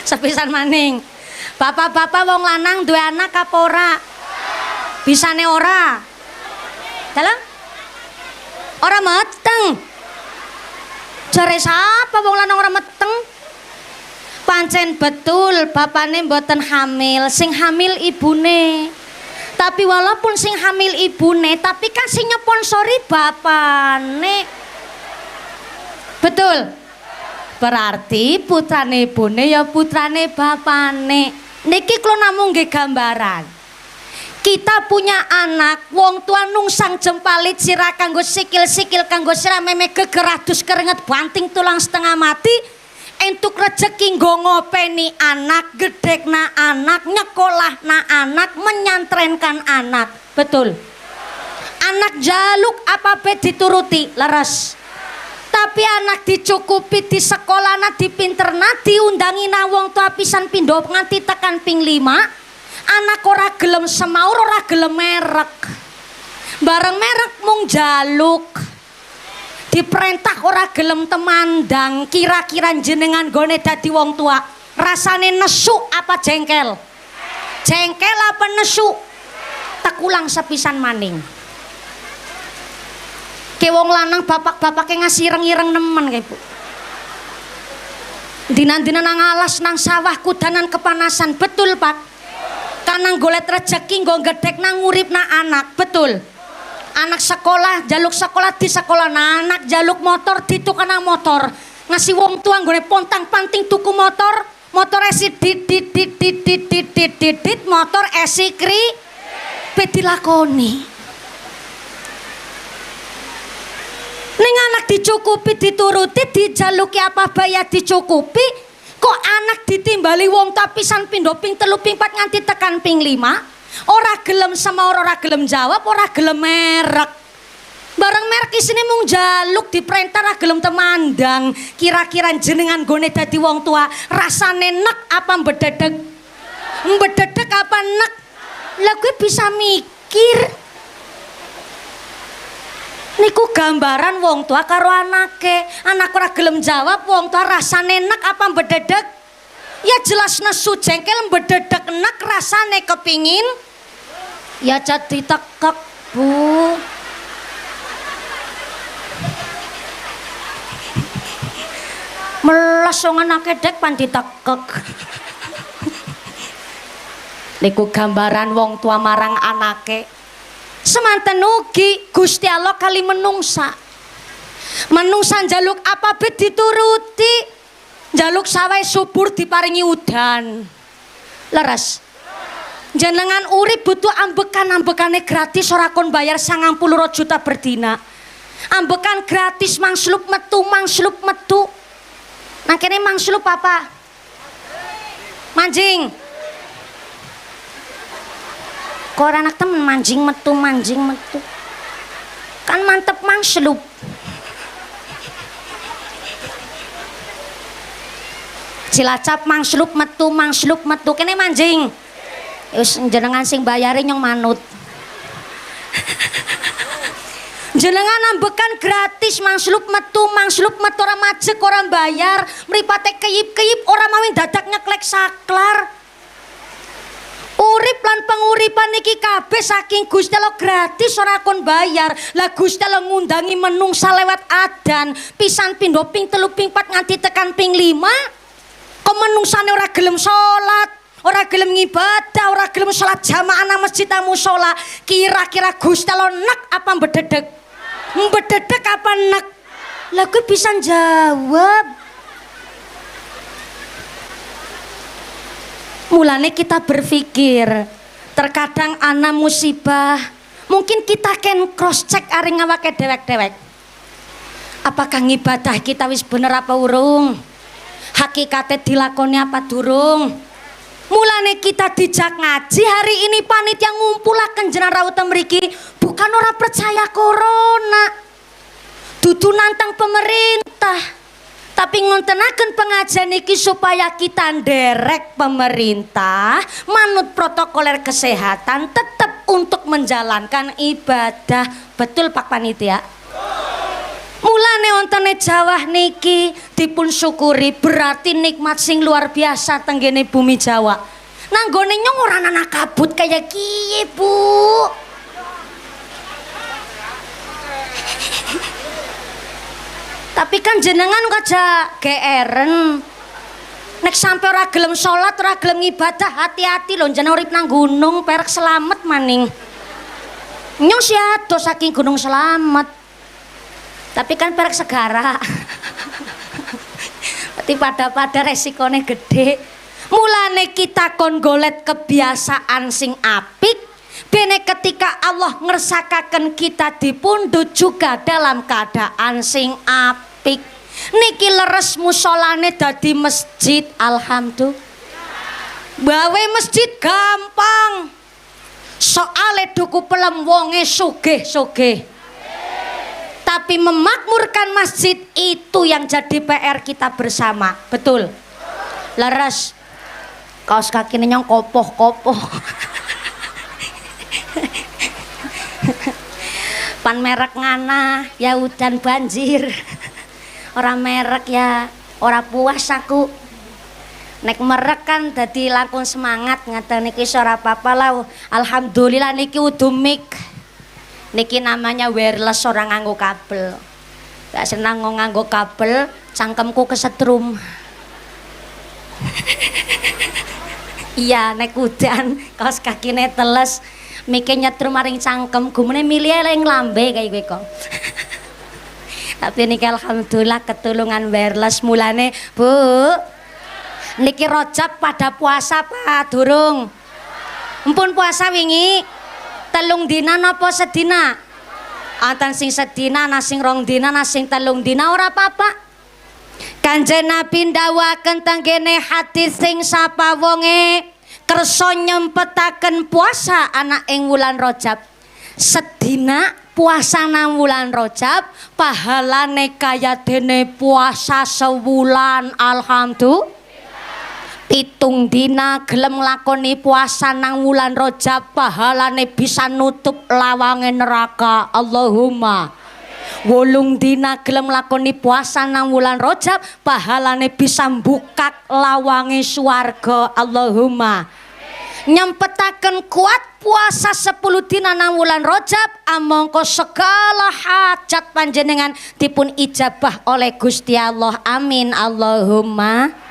Sepisan maning. Bapak-bapak wong lanang duwe anak apa ora? Bisane ora? Dalam? Ora meteng. Jare sapa wong lanang ora meteng? Pancen betul bapane mboten hamil, sing hamil ibune. Tapi walaupun sing hamil ibune, tapi kan sing nyponsori bapane. Betul? Berarti putrane ibune ya putrane bapane. Niki kula namung nggih gambaran. Kita punya anak, wong tua nungsang jempalit sirah kanggo sikil-sikil kanggo sirah meme gegeradus keringet banting tulang setengah mati. Entuk rezeki nggo ngopeni anak, gedhekna anak, nyekolahna anak, menyantrenkan anak. Betul. Anak jaluk apa be dituruti, leres. Tapi anak dicukupi di sekolahna, dipinterna, diundangina wong tua pisan pindho nganti tekan ping 5. Anak ora gelem semaur, ora gelem merek. Bareng merek mung jaluk. Diperintah ora gelem temandang, kira-kira jenengan gone dadi wong tua rasane nesu apa jengkel? Jengkel apa nesu? Tak ulang sepisan maning. Ke wong lanang bapak-bapake ngasih ireng-ireng nemen kae Bu. Dina-dina nang alas nang sawah kudanan kepanasan, betul Pak? Kanang golet rezeki nggo gedhek nang nguripna anak, betul? Anak sekolah jaluk sekolah di sekolah, nah, anak jaluk motor di tukang motor ngasih wong tua nggone pontang panting tuku motor esi dit motor esi kri pedilakoni ning anak dicukupi dituruti dijaluki apa bayar dicukupi kok anak ditimbali wong tua pisan pindho ping 3 ping 4 nganti tekan ping 5 ora gelem sama ora gelem jawab, ora gelem merek. Bareng merek isine mung jaluk diperintah ora gelem temandang. Kira-kira jenengan gone dadi wong tua, rasane nek apa mbededeg? Mbededeg apa nek? Lah gue bisa mikir. Niku gambaran wong tua karo anake. Anak ora gelem jawab, wong tua rasane nek apa mbededeg? Ya jelas nesu jengkel mbededeg nek rasane kepingin ya jadi tekek Bu. Melas wong anake dek pan ditekek. Niku gambaran wong tua marang anake. Semanten ugi Gusti Allah kali menungsa. Menungsa njaluk apa be dituruti. Jaluk sawai subur diparingi udan. Leres. Jenengan urip butuh ambekan-ambekane gratis ora kon bayar 90 juta berdina. Ambekan gratis mangslup metu. Nah kene mangslup apa? Manjing. Kok ora anak temen manjing metu. Kan mantep mangslup. Cilacap mangslup metu kene manjing. Wis jenengan sing bayari nyong manut. Jenengan ambekan gratis mangslup metu ora majek ora bayar, mripate keyip-keyip ora mawi dadak nyeklek saklar. Urip lan penguripan niki kabeh saking Gusti Allah gratis ora kon bayar. Lah Gusti Allah ngundangi menungsa lewat adan, pisan pindho ping 3 ping 4 nganti tekan ping 5. Kok menungsane ora gelem salat, ora gelem ngibadah, ora gelem salat jamaah nang masjid musala. Kira-kira Gusti Allah nek apa mbededek? Mbededek apa nek? Lah kuwi bisa jawab. Mulane kita berpikir, terkadang ana musibah, mungkin kita ken cross check aring awake dewek-dewek. Apakah ngibadah kita wis bener apa urung? Hakikate dilakoni apa durung? Mulane kita dijak ngaji hari ini panitia ngumpulaken jenengan rawuh mriki bukan ora percaya corona. Dudu nantang pemerintah. Tapi ngontenaken pengajian iki supaya kita nderek pemerintah manut protokoler kesehatan tetap untuk menjalankan ibadah. Betul Pak Panitia? Mulane wonten Jawa niki dipun syukuri berarti nikmat sing luar biasa tenggene bumi Jawa. Nang gone nyong ora ana kabut kaya kiye, Bu. Tapi kan jenengan kaja geeren. Nek sampe ora gelem salat, ora gelem ngibadah, hati-hati lho jeneng urip nang gunung perek selamat maning. Nyong siado saking Gunung Selamat. Tapi kan perek segara. Berarti pada resikone gede. Mulane kita kon golet kebiasaan sing apik. Bene ketika Allah ngersakaken kita dipundhut juga dalam keadaan sing apik. Niki leres musolane dadi masjid, alhamdulillah. Bawe masjid gampang. Soale duku pelem wonge sugih-sugih. Tapi memakmurkan masjid itu yang jadi PR kita bersama. Betul? Leres. Kaos kakine nyong kopoh-kopoh. Pan merek ngana ya udan banjir. Orang merek ya ora puas aku. Nek merek kan dadi langkung semangat ngaten niki ora apa-apa lah. Alhamdulillah niki udumik. Niki namanya wireless orang nganggo kabel. Gak senang nganggo kabel, cangkemku kesetrum. Iya, nek udan kaos kakine teles, mike nyetrum maring cangkem, gumune milih ning lambe kaya kowe kok. Tapi niki alhamdulillah ketulungan wireless mulane, Bu. Niki Rajab pada puasa apa durung? Empun puasa wingi. 3 dina napa sedina? Anten sing sedina, ana sing 2 dina, ana sing 3 dina ora apa-apa. Kanjeng Nabi ndawuhaken tenggene hadis sing sapa wonge kersa nyempetaken puasa ana ing wulan Rajab. Sedina puasa nang wulan Rajab pahalane kaya dene puasa sewulan, alhamdulillah. 7 dina gelem nglakoni puasa nang wulan Rajab pahalane bisa nutup lawange neraka, Allahumma. 8 dina gelem nglakoni puasa nang wulan Rajab pahalane bisa mbukak lawange swarga, Allahumma. Nyempetaken kuat puasa 10 dina nang wulan Rajab amangka segala hajat panjenengan dipun ijabah oleh Gusti Allah, amin, Allahumma.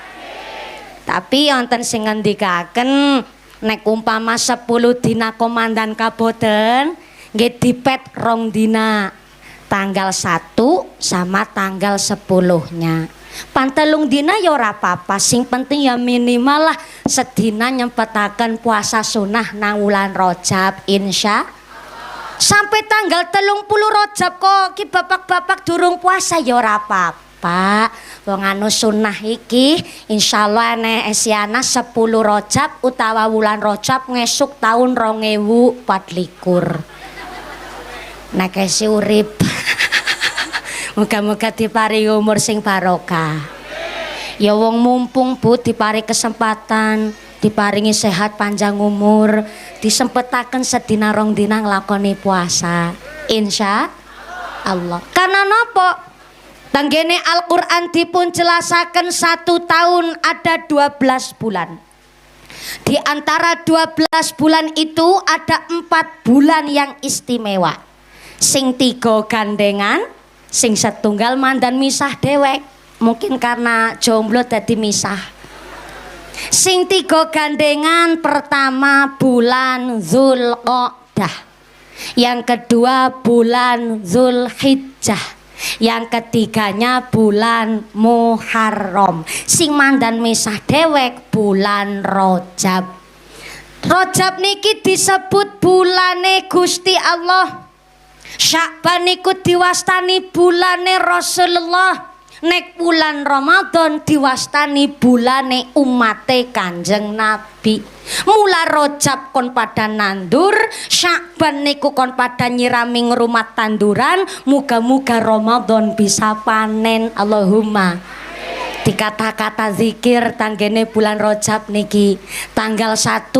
Tapi wonten sing ngendikaken nek umpama 10 dina komandan kaboten nggih dipet 2 dina. Tanggal 1 sama tanggal 10-nya. Pan 3 dina ya ora apa-apa, sing penting ya minimal lah sedina nyempetaken puasa sunah nang wulan Rajab insya. Sampai tanggal 30 Rajab kok ki bapak-bapak durung puasa ya ora apa-apa. Pak. Wong anu sunnah iki insyaallah nek esiana 10 Rajab utawa wulan Rajab ngesuk tahun 2024. Nek esi urip. Muga-muga diparingi umur sing barokah. Ya wong mumpung Bu diparingi kesempatan, diparingi sehat panjang umur, disempetaken sedina rong dina nglakoni puasa. Insya Allah. Karena napa? Tanggene Al-Qur'an dipun jelasaken 1 tahun ada 12 bulan. Di antara 12 bulan itu ada 4 bulan yang istimewa. Sing 3 gandengan, sing setunggal mandan misah dewek. Mungkin karena jomblo dadi misah. Sing 3 gandengan, pertama bulan Zulqa'dah. Yang kedua bulan Zulhijjah. Yang ketiganya bulan Muharram. Sing mandan misah dewek bulan Rajab. Rajab niki disebut bulane Gusti Allah. Sya'ban niku diwastani bulane Rasulullah. Nek bulan Ramadan diwastani bulane umate Kanjeng Nabi. Mula Rajab kon pada nandur, Sya'ban niku kon pada nyirami ngrumat tanduran, muga-muga Ramadan bisa panen. Allahumma. Dikata-kata zikir tanggene bulan Rajab niki tanggal 1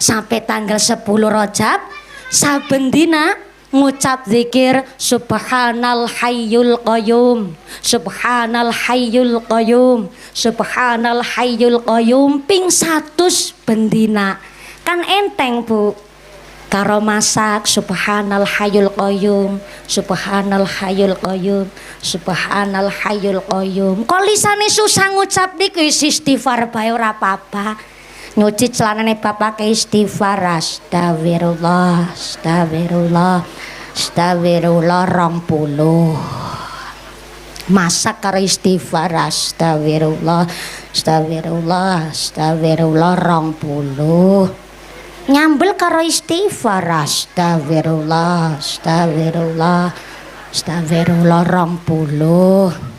sampai tanggal 10 Rajab saben dina ngucap zikir subhanal hayyul qayyum, subhanal hayyul qayyum, subhanal hayyul qayyum ping 100 bendina. Kan enteng Bu. Karo masak subhanal hayyul qayyum, subhanal hayyul qayyum, subhanal hayyul qayyum. Kok lisane susah ngucap niku istighfar bae ora apa-apa. Nyuci celanane bapak ke istighfar astagfirullah astagfirullah astagfirullah 20. Masak karo istighfar astagfirullah astagfirullah astagfirullah 20. Nyambel karo istighfar astagfirullah astagfirullah astagfirullah 20.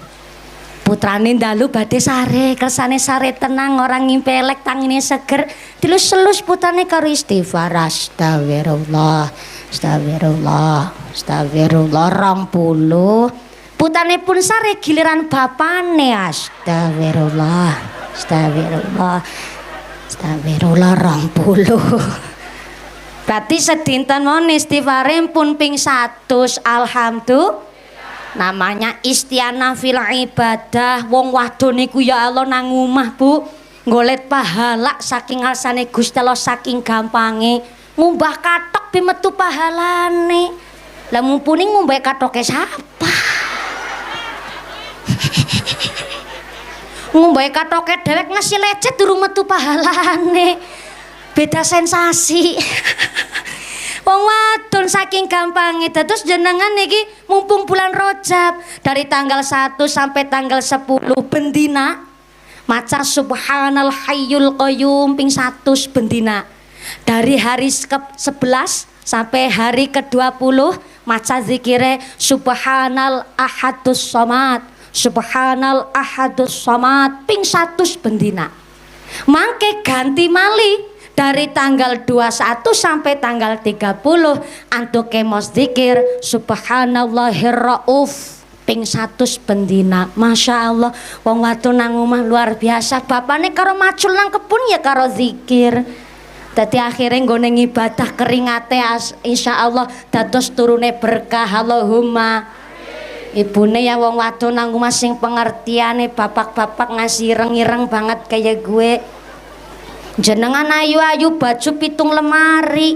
Putrane ndalu badhe sare, kersane sare tenang, orang ngimpelek tangine seger, dilus-selus putrane karo istighfar astagfirullah astagfirullah astagfirullah 20. Putrane pun sare giliran bapane astagfirullah astagfirullah astagfirullah 20. Berarti sedinten mon istighfare pun ping 100. Alhamdulillah. Namanya istianah fil ibadah. Wong wadon niku ya Allah nang omah Bu ngolet pahala saking alsane Gusti Allah, saking gampange ngumbah kathok bi metu pahalane. Lah mumpuni ngumbah kathoke sapa? Ngumbah kathoke dhewek ngasih lecet durung metu pahalane. Beda sensasi. Wong wadon saking gampangnya. Terus jenengan niki mumpung bulan Rajab dari tanggal 1 sampai tanggal 10 bendina maca subhanal hayyul qayyum ping 100 bendina. Dari hari ke-11 sampai hari ke-20 maca zikire subhanal ahadus somad, subhanal ahadus somad ping 100 bendina. Mangke ganti malih dari tanggal 21 sampai tanggal 30 antuk kemos zikir subhanallahir rauf ping 100 bendina. Masya Allah wong wadon nang omah luar biasa. Bapane karo macul nang kebun ya karo zikir. Dadi akhirnya nggone ibadah keringate insya Allah dados turune berkah. Allahumma. Ibune ya wong wadon nang omah sing pengertiane bapak-bapak ngasih ireng-ireng banget kayak gue. Jenengan ayu-ayu baju pitung lemari,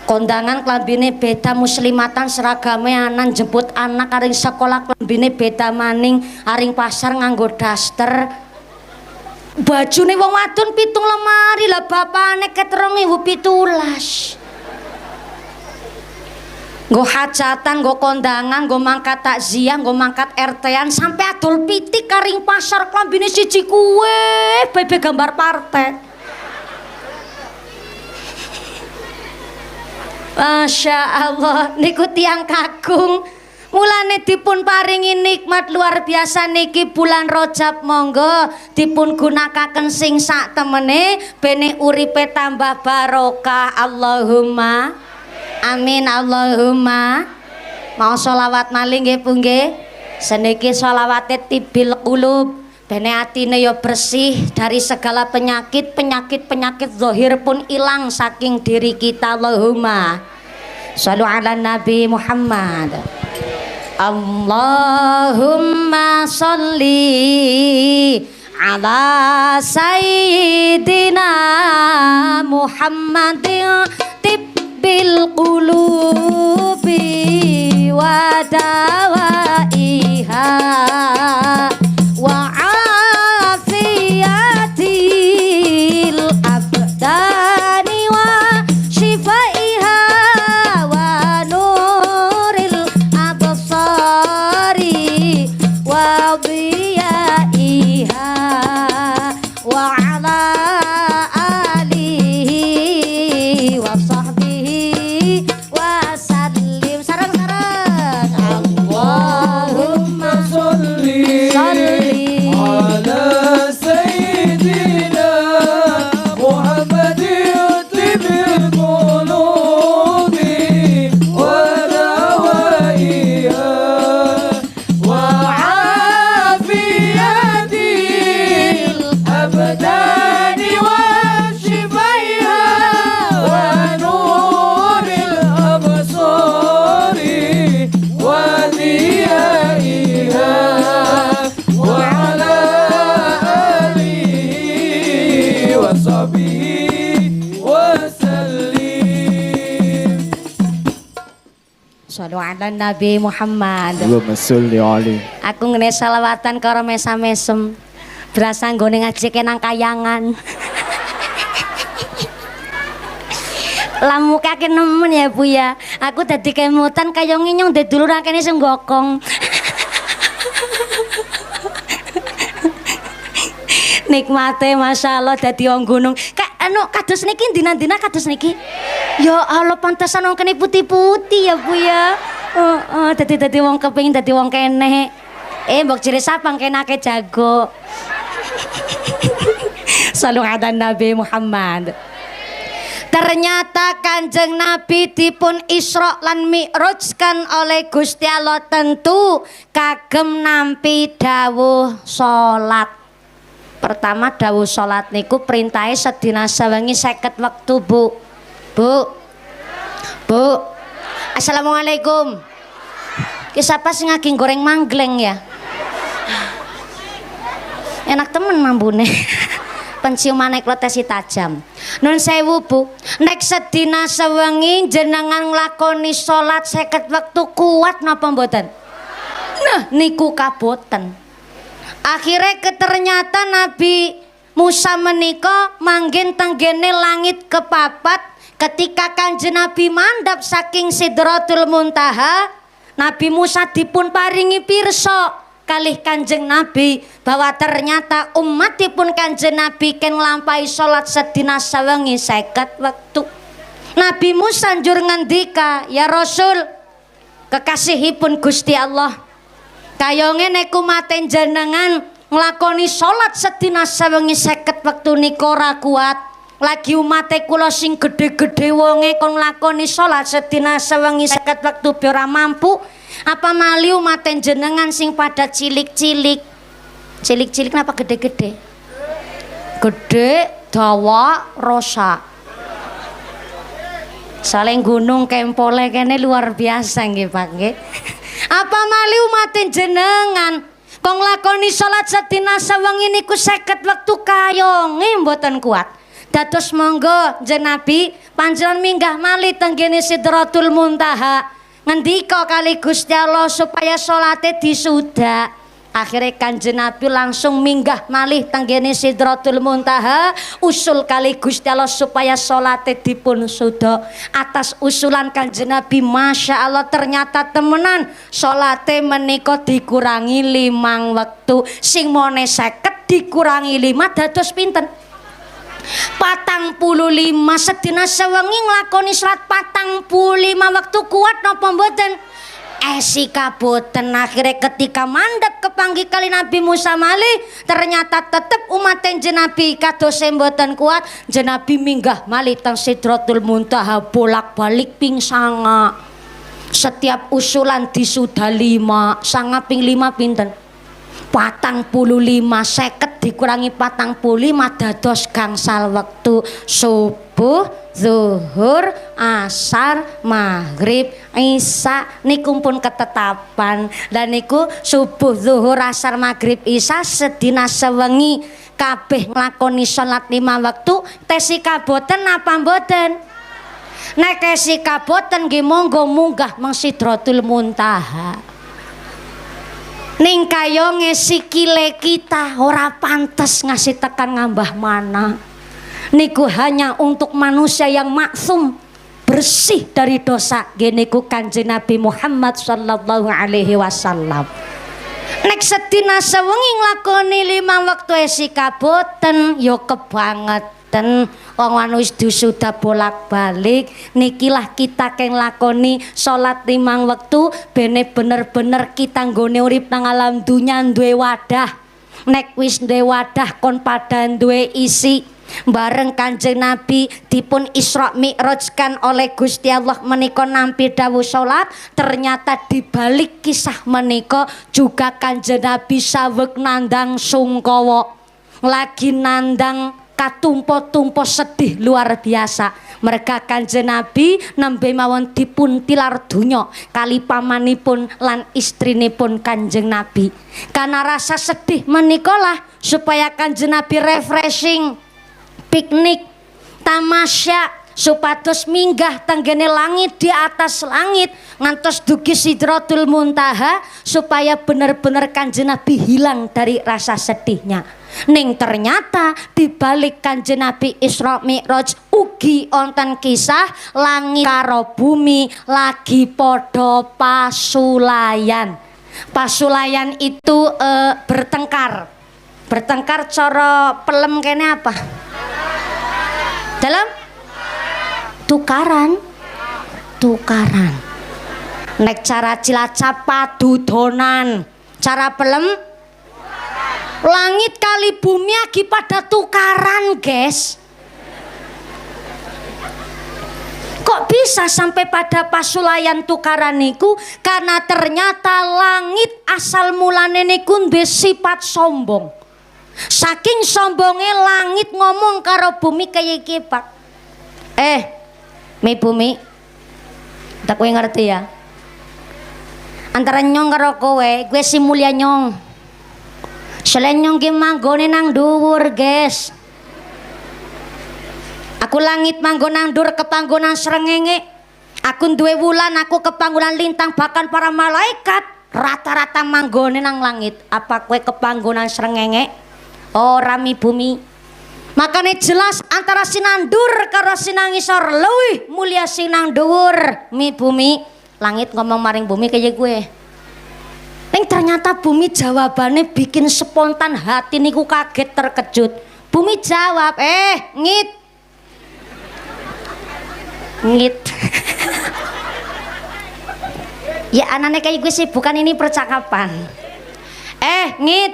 kondangan klambine beda, muslimatan seragame anan, jemput anak aring sekolah klambine beda maning, aring pasar nganggo daster. Bajune wong wadon pitung lemari lah bapane ket 2017. Nggo hajatan, nggo kondangan, nggo mangkat takziah, nggo mangkat RT-an sampai adol pitik karing pasar klambine siji kuwe, bebe gambar partai. Masya Allah, niku tiang kakung Mulane dipun paringi nikmat luar biasa niki bulan Rajab, monggo dipun gunakaken sing sak temene bene uripe tambah barokah. Allahumma amin. Allahumma mau sholawat malih nggih Bu nggih. Seniki sholawate tibil qulub bene atine ya bersih dari segala penyakit zahir pun ilang saking diri kita. Allahumma shollu ala Nabi Muhammad. Allahumma sholli ala sayyidina Muhammadin tibbil qulubi wa dawaiha wa afiyatil abdani wa shifaiha wa nuril absari wa dhiyaiha wa ala alihi wa sahbihi wa sallim. Sarang-sarang Allahumma Salli sholli ala Sayyidina Muhammadin tibil qulubi wa dawaiha wa afiyatil abdani wa shifaiha wa nuril absari wa diyaiha wa ala alihi wa sahbihi wa sallim. Shallu ala Nabi Muhammad. Allahumma sholli alaihi. Aku ngene selawatan karo mesam-mesem. Berasa nggone ngaji kenang kayangan. Lamu kake nemen ya Bu ya. Aku dadi kemutan kaya nginyong dedulur akene sing gokong. Nikmate masyaallah dadi wong gunung. Kados niki dina-dina kados niki. Ya Allah pantesan wong kene putih-putih ya Bu ya. Dadi wong kepengin dadi wong kene. Mbok ciri sapang kenake jago. Sallu ala Nabi Muhammad. Ternyata Kanjeng Nabi dipun Isra lan Mi'rajkan oleh Gusti Allah tentu kagem nampi dawuh salat. Pertama dawuh salat niku perintahe sedina sewengi 50 wektu Bu. Bu. Assalamualaikum. Ki sapa sing ngagi goreng manggleng ya? Enak temen mambune. Penciumane klotesi tajam. Nun sewu Bu, nek sedina sewengi jenengan nglakoni salat 50 wektu kuat napa mboten? Nah, niku kaboten. Akhirnya ternyata Nabi Musa menika manggen tenggene langit kepapat ketika Kanjeng Nabi mandhap saking Sidratul Muntaha. Nabi Musa dipun paringi pirsa kalih Kanjeng Nabi bahwa ternyata umatipun Kanjeng Nabi ken nglampahi salat sedina sewengi 50 wektu. Nabi Musa njur ngendika, "Ya Rasul, kekasihipun Gusti Allah, kaya ngene kumaten jenengan nglakoni salat sedina sewengi 50 wektu nika ora kuat. Lagi umate kula sing gedhe-gedhe wonge kon nglakoni salat sedina sewengi 50 wektu be ora mampu. Apa mali umaten jenengan sing pada cilik-cilik. Cilik-cilik napa gede-gede? Gede, dawa, rosa. Saling gunung kempole kene luar biasa nggih Pak nggih. Apa mali umaten jenengan kong lakoni salat sedina sewengi niku 50 wektu kayonge mboten kuat. Dados monggo Kanjeng Nabi panjenengan minggah malih tenggene Sidratul Muntaha. Ngendika kali Gusti Allah supaya salate disuda. Akhirnya Kanjeng Nabi langsung minggah malih tenggene Sidratul Muntaha, usul kali Gusti Allah supaya salate dipun suda. Atas usulan Kanjeng Nabi, Masya Allah ternyata temenan salate menika dikurangi 5 wektu. Sing mone 50 dikurangi 5 dados pinten? 45 sedina sewengi nglakoni salat 45 wektu kuat napa mboten? Kaboten akhirnya ketika mandek kepanggih kali Nabi Musa malih ternyata tetep umat Nabi kados mboten kuat Nabi minggah malih teng Sidratul Muntaha bolak-balik ping sanga. Setiap usulan disudah 5 sanga ping 5 pinten 45 50 dikurangi 45 dados gangsal wektu subuh zuhur asar maghrib isya niku pun ketetapan dan niku subuh zuhur asar maghrib isya sedina sewengi kabeh nglakoni salat 5 wektu tesi kaboten apa mboten nek tesi kaboten nggih monggo munggah meng Sidratul Muntaha. Ning kayonge sikile kita ora pantes ngasih tekan ngambah mana. Niku hanya untuk manusia yang maksum bersih dari dosa. Geniku Kanjeng Nabi Muhammad sallallahu alaihi wasallam. Nek sedina sewengi nglakoni 5 wektu esi kaboten yo kebanget. Wong wis sudah bolak-balik nikilah kita keng lakoni salat 5 wektu bene bener-bener kita nggone urip nang alam dunya duwe wadah. Nek wis duwe wadah kon padha duwe isi bareng Kanjeng Nabi dipun Isra Mi'rajkan oleh Gusti Allah menika nampi dawuh salat. Ternyata dibalik kisah menika juga Kanjeng Nabi saweg nandang sungkawa lagi nandang katumpo-tumpo sedih luar biasa. Mereka Kanjeng Nabi nembe mawon dipun tilar donya kali pamanipun lan istrinipun Kanjeng Nabi. Karena rasa sedih menikalah supaya Kanjeng Nabi refreshing, piknik, tamasya supados minggah tenggene langit di atas langit ngantos dugi Sidratul Muntaha supaya benar-benar Kanjeng Nabi hilang dari rasa sedihnya. Ning ternyata dibalik Kanjeng Nabi Isra Mi'raj ugi onten kisah langit karo bumi lagi podo pasulayan. Pasulayan itu bertengkar. Bertengkar cara pelem kene apa? Dalam tukaran. Tukaran. Nek cara Cilacap padudonan. Cara pelem langit kali bumi lagi pada tukaran, guys. Kok bisa sampai pada pasulayan tukaran niku? Karena ternyata langit asal mulane niku duwe sifat sombong. Saking sombonge langit ngomong karo bumi kaya iki, Pak. Mi bumi. Tak kowe ngerti ya? Antara nyong karo kowe, gue si mulia nyong. Selain nyong ki manggone nang dhuwur, guys. Aku langit manggon nang dhuwur kepanggonan srengenge. Aku duwe wulan, aku kepanggonan lintang bahkan para malaikat rata-rata manggone nang langit. Apa kowe kepanggonan srengenge? Ora mi bumi. Makanya jelas antara sinandur karo sinang ngisor luwih mulia sinang dhuwur mi bumi. Langit ngomong maring bumi kaya gue. Ternyata bumi jawabannya bikin spontan hati niku kaget terkejut. Bumi jawab, ngit. Ngit. Ya anane kayak gue sih bukan ini percakapan. Ngit.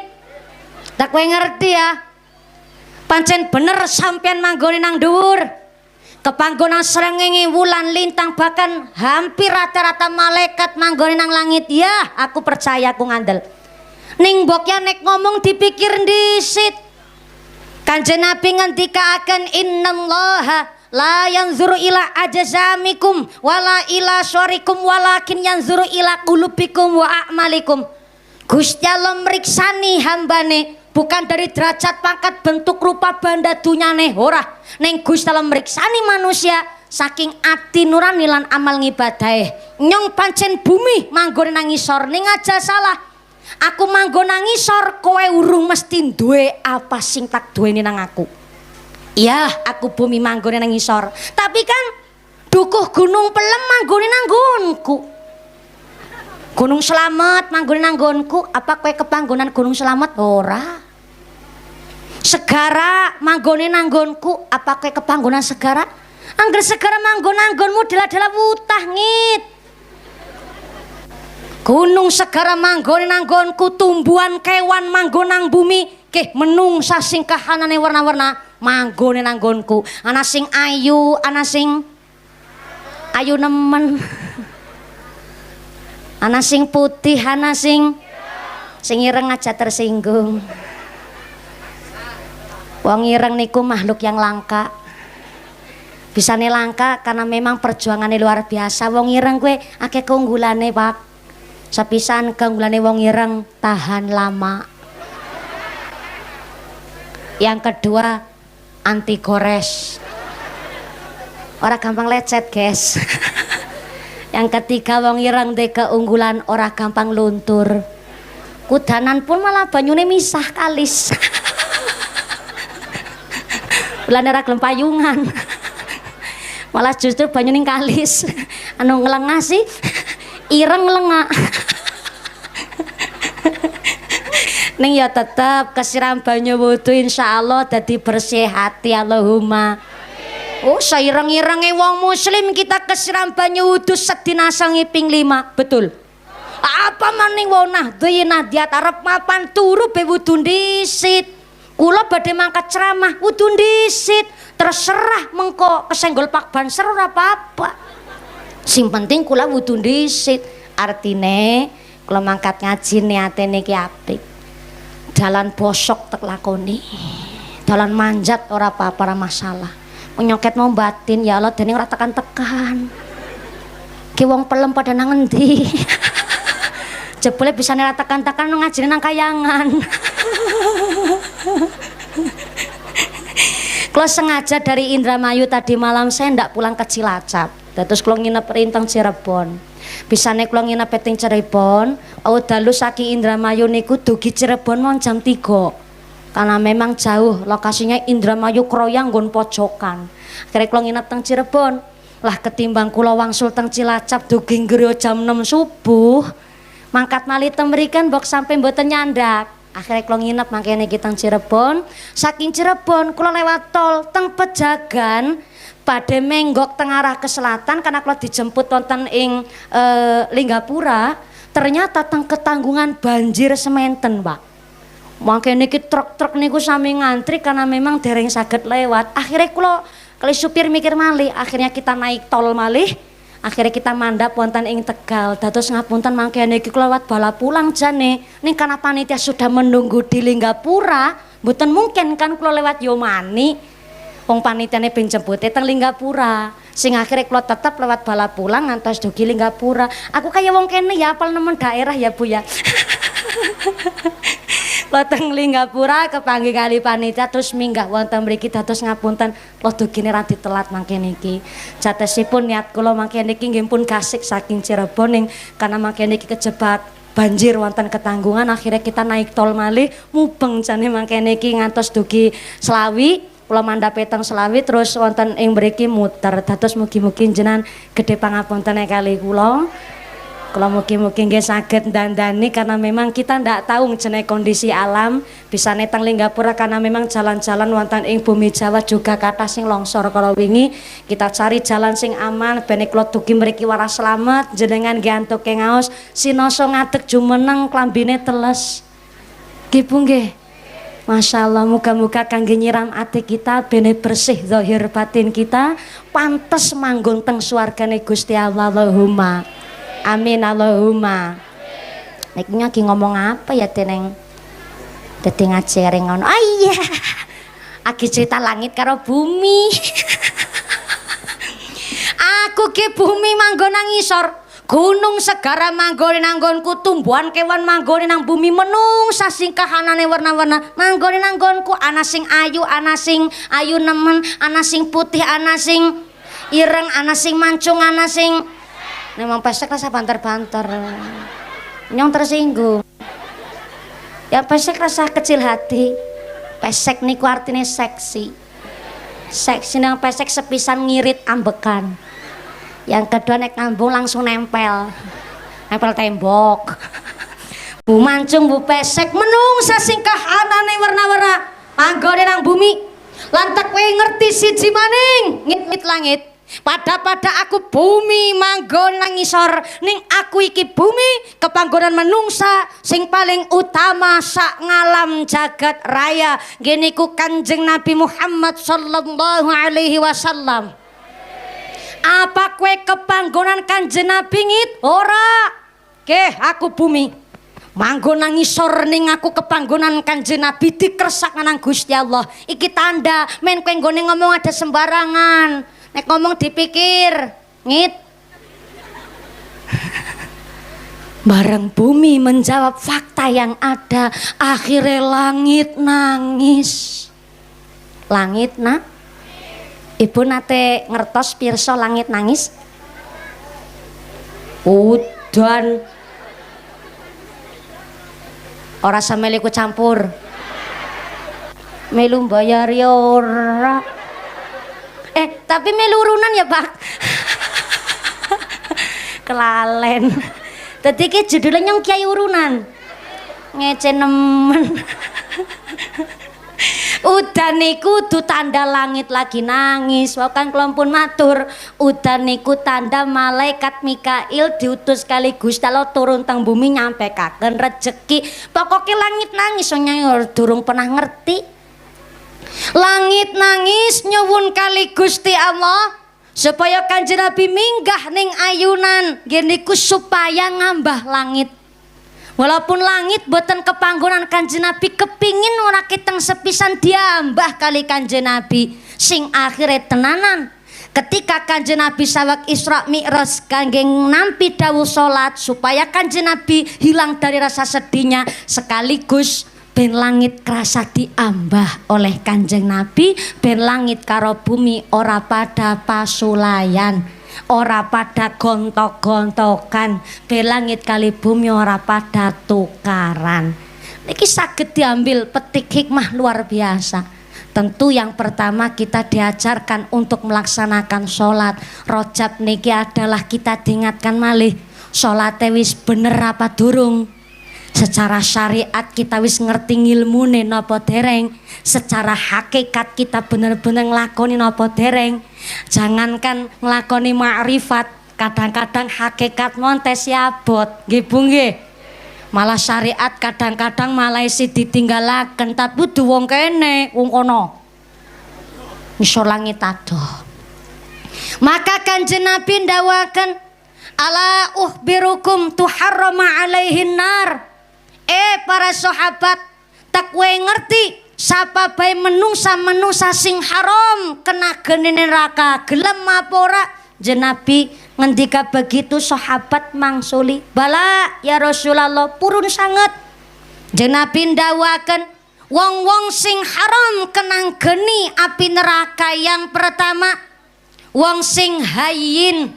Tak kowe ngerti ya. Pancen bener sampean manggone nang dhuwur. Kepanggonan srengenge wulan lintang bahkan hampir rata-rata malaikat manggone nang langit. Ya, aku percaya aku ngandel. Ning mbok ya nek ngomong dipikir dhisit. Kanjeng Nabi ngendikaaken innallaha la yanzuru ila ajzamikum wala ila syarikum walakin yanzuru ila qulubikum wa a'malikum. Gusti Allah mriksani hambane bukan dari derajat pangkat bentuk rupa banda dunyane ora. Neng Gusti Allah mriksani manusia saking ati nurani lan amal ngibadahe. Nyong pancen bumi manggone nang ngisor ning aja salah. Aku manggon nang ngisor kowe urung mesti duwe apa sing tak duweni nang aku. Iya, aku bumi manggone nang ngisor. Tapi kan dukuh gunung pelem manggone nang nggonku. Gunung Slamet manggone nang nggonku, apa kowe kepanggonan Gunung Slamet ora? Segara manggone nang nggonku, apa kowe kepanggonan segara? Angger segara manggon nang nggonmu dela-dela wutah ngit. gunung segara manggone nang nggonku, tumbuhan kewan manggon nang bumi, keh menungsa sing kahanane warna-warna manggone nang nggonku. Ana sing ayu, ana sing ayu nemen. Ana sing putih, ana sing ireng aja tersinggung. Wong ireng niku makhluk yang langka. Bisane langka karena memang perjuangannya luar biasa. Wong ireng kuwi akeh keunggulane, Pak. Sepisan keunggulane wong ireng tahan lama. Yang kedua anti gores. Ora gampang lecet, guys. Yang ketiga wong ireng de keunggulan ora gampang luntur. Kudanan pun malah banyune misah kalis. Bulan ora gelem payungan. Malah justru banyune kalis. Anu ngelengah sih ireng ngelengak. Ning ya tetep kesiram banyu wudu insyaallah dadi bersih hati Allahumma. Oh, saireng-irenge wong muslim kita kesiram banyu wudu sedina sangiping 5, betul. Apa maning wonah dina diat arep mapan turu be wudu dhisit. Kula badhe mangkat ceramah wudu dhisit. Terserah mengko kesenggol Pak Banser ora apa-apa. Sing penting kula wudu dhisit. Artine kula mangkat ngaji niate niki apik. Dalan bosok tek lakoni. Dalan manjat ora apa-apa, ora masalah. Penyoket mau batin ya Allah dening ora tekan-tekan. Ki wong pelem pada nang endi? Jebule bisa ora tekan-tekan ngajine nang kayangan. Kalau sengaja dari Indramayu tadi malam saya ndak pulang ke Cilacap. Terus kalau nginep rintang Cirebon. Bisane kalau nginep teng Cirebon, dalu saking Indramayu niku dugi Cirebon mon jam 3. Karena memang jauh lokasinya Indramayu Kroyang nggon pojokan. Akhirnya kalau nginep teng Cirebon, lah ketimbang kula wangsul teng Cilacap dugi ngriyo jam 6 subuh. Mangkat malih teng mriken mbok sampai mboten nyandak. Akhirnya kalau nginep makanya kita Cirebon. Saking Cirebon kula lewat tol teng Pejagan pada menggok teng arah ke selatan karena kalau dijemput wonten ing Linggapura. Ternyata teng Ketanggungan banjir sementen, Pak. Makanya niki truk-truk niku sami ngantri karena memang dereng saged lewat. Akhirnya kali supir mikir malih, akhirnya kita naik tol malih. Akhirnya kita mandap wonten ing Tegal. Dados ngapunten mangke niki kula lewat bala pulang jane. Ning karena panitia sudah menunggu di Linggapura, mboten mungkin kan kula lewat Yomani. Wong panitiane ben jempute teng Linggapura. Sing akhirnya kula tetep lewat bala pulang ngantos dugi Linggapura. Aku kaya wong kene ya apal nemen daerah ya Bu ya. Loteng Linggapura kepanggih kali panitia terus minggah wonten mriki dados ngapunten kula dugine radi telat mangke niki. Jatosipun niat kula mangke niki nggih pun gasik saking Cirebon ning karena mangke niki kejebak banjir wonten Ketanggungan akhirnya kita naik tol malih mubeng jane mangke niki ngantos dugi Slawi. Kula mandhape teng Slawi terus wonten ing mriki muter. Dados mugi-mugi jenengan gedhe pangapuntene kali kula. Kalau mungkin saged dandani karena memang kita ndak tahu jenenge kondisi alam bisa netang Linggapura karena memang jalan-jalan wonten ing bumi Jawa juga kathah sing longsor kalau wingi kita cari jalan sing aman ben kula dugi mriki waras slamet jenengan nggih antuke ngaos sinoso ngadeg jumeneng klambine teles nggih Bu nggih. Masya Allah, muga-muga kangge nyiram ati kita bene bersih zahir batin kita pantes manggon teng swargane Gusti Allah. Allahumma amin Allahumma. Nek lagi ngomong apa ya teneng dadi ngajering ngono. Oh iya. Aki cerita langit karo bumi. Aku ke bumi manggon nang ngisor. Gunung segara manggone nang nggonku, tumbuhan kewan manggone nang bumi menungsa sing kahanane warna-warna manggone nang nggonku. Ana sing ayu nemen, ana sing putih, ana sing ireng, ana sing mancung, ana sing memang pesek rasa banter-banter nyong tersinggung ya pesek rasa kecil hati. Pesek niku artinya seksi nang pesek sepisan ngirit ambekan. Yang kedua nek ngambung langsung nempel tembok. Bu mancung bu pesek menungsa sing kahanane warna-warna manggone nang bumi lantak kowe ngerti siji maning ngit langit Pada aku bumi manggon nang ngisor, ning aku iki bumi kepanggonan menungsa sing paling utama sak ngalam jagat raya. Gini ku Kanjeng Nabi Muhammad sallallahu alaihi wasallam. Apa kue kepanggonan Kanjeng Nabi ngit? Ora. Ke aku bumi manggon nang ngisor ning aku kepanggonan Kanjeng Nabi dikersakna nang Gusti Allah. Iki tanda men kowe nggone ngomong ada sembarangan. Nek ngomong dipikir, ngit. Bareng bumi menjawab fakta yang ada, akhirnya langit nangis. Langit nak? Ibu nate ngertos pirsa langit nangis? Udan. Ora samele ku campur. Melu bayar ya ora. Tapi melu urunan ya Pak. Kelalen. Tadi ki judulnya nyong kiai urunan. Ngece nemen. Udan niku tu tanda langit lagi nangis. Wakan kelompok matur. Udan niku tanda malaikat Mikail diutus kali Gusti Allah turun teng bumi nyampe kaken rejeki. Pokoknya langit nangis soalnya durung pernah ngerti. Langit nangis nyuwun kali Gusti Allah supaya Kanjeng Nabi minggah ning ayunan geniku supaya ngambah langit. Walaupun langit boten kepanggonan Kanjeng Nabi kepingin ora keteng sepisan diambah kali Kanjeng Nabi sing akhire tenanan. Ketika Kanjeng Nabi sawak Isra Mi'raj kangge nampi dawuh salat supaya Kanjeng Nabi hilang dari rasa sedihnya sekaligus ben langit kerasa diambah oleh Kanjeng Nabi, ben langit karo bumi ora pada pasulayan, ora pada gontok-gontokan, ben langit kali bumi ora pada tukaran. Niki saged diambil petik hikmah luar biasa. Tentu yang pertama kita diajarkan untuk melaksanakan sholat. Rojab niki adalah kita diingatkan malih sholat wis bener apa durung. Secara syariat kita wis ngerti ngilmune napa dereng, secara hakikat kita bener-bener nglakoni napa dereng. Jangankan nglakoni ma'rifat, kadang-kadang hakikat montes abot, nggih Bu nggih. Malah syariat kadang-kadang malah isi ditinggalaken tapi kudu wong kene, wong kono. Ngisor langit adoh. Maka Kanjeng Nabi ndawaken ala uhbirukum tuharrama alaihin nar. Para sahabat tak kowe ngerti sapa bae menungsa sing haram kena geni neraka gelem apa ora? Nabi ngendika begitu sahabat mangsuli bala ya Rasulullah purun sanget. Nabi ndawaken wong-wong sing haram kena geni api neraka yang pertama wong sing hayyin.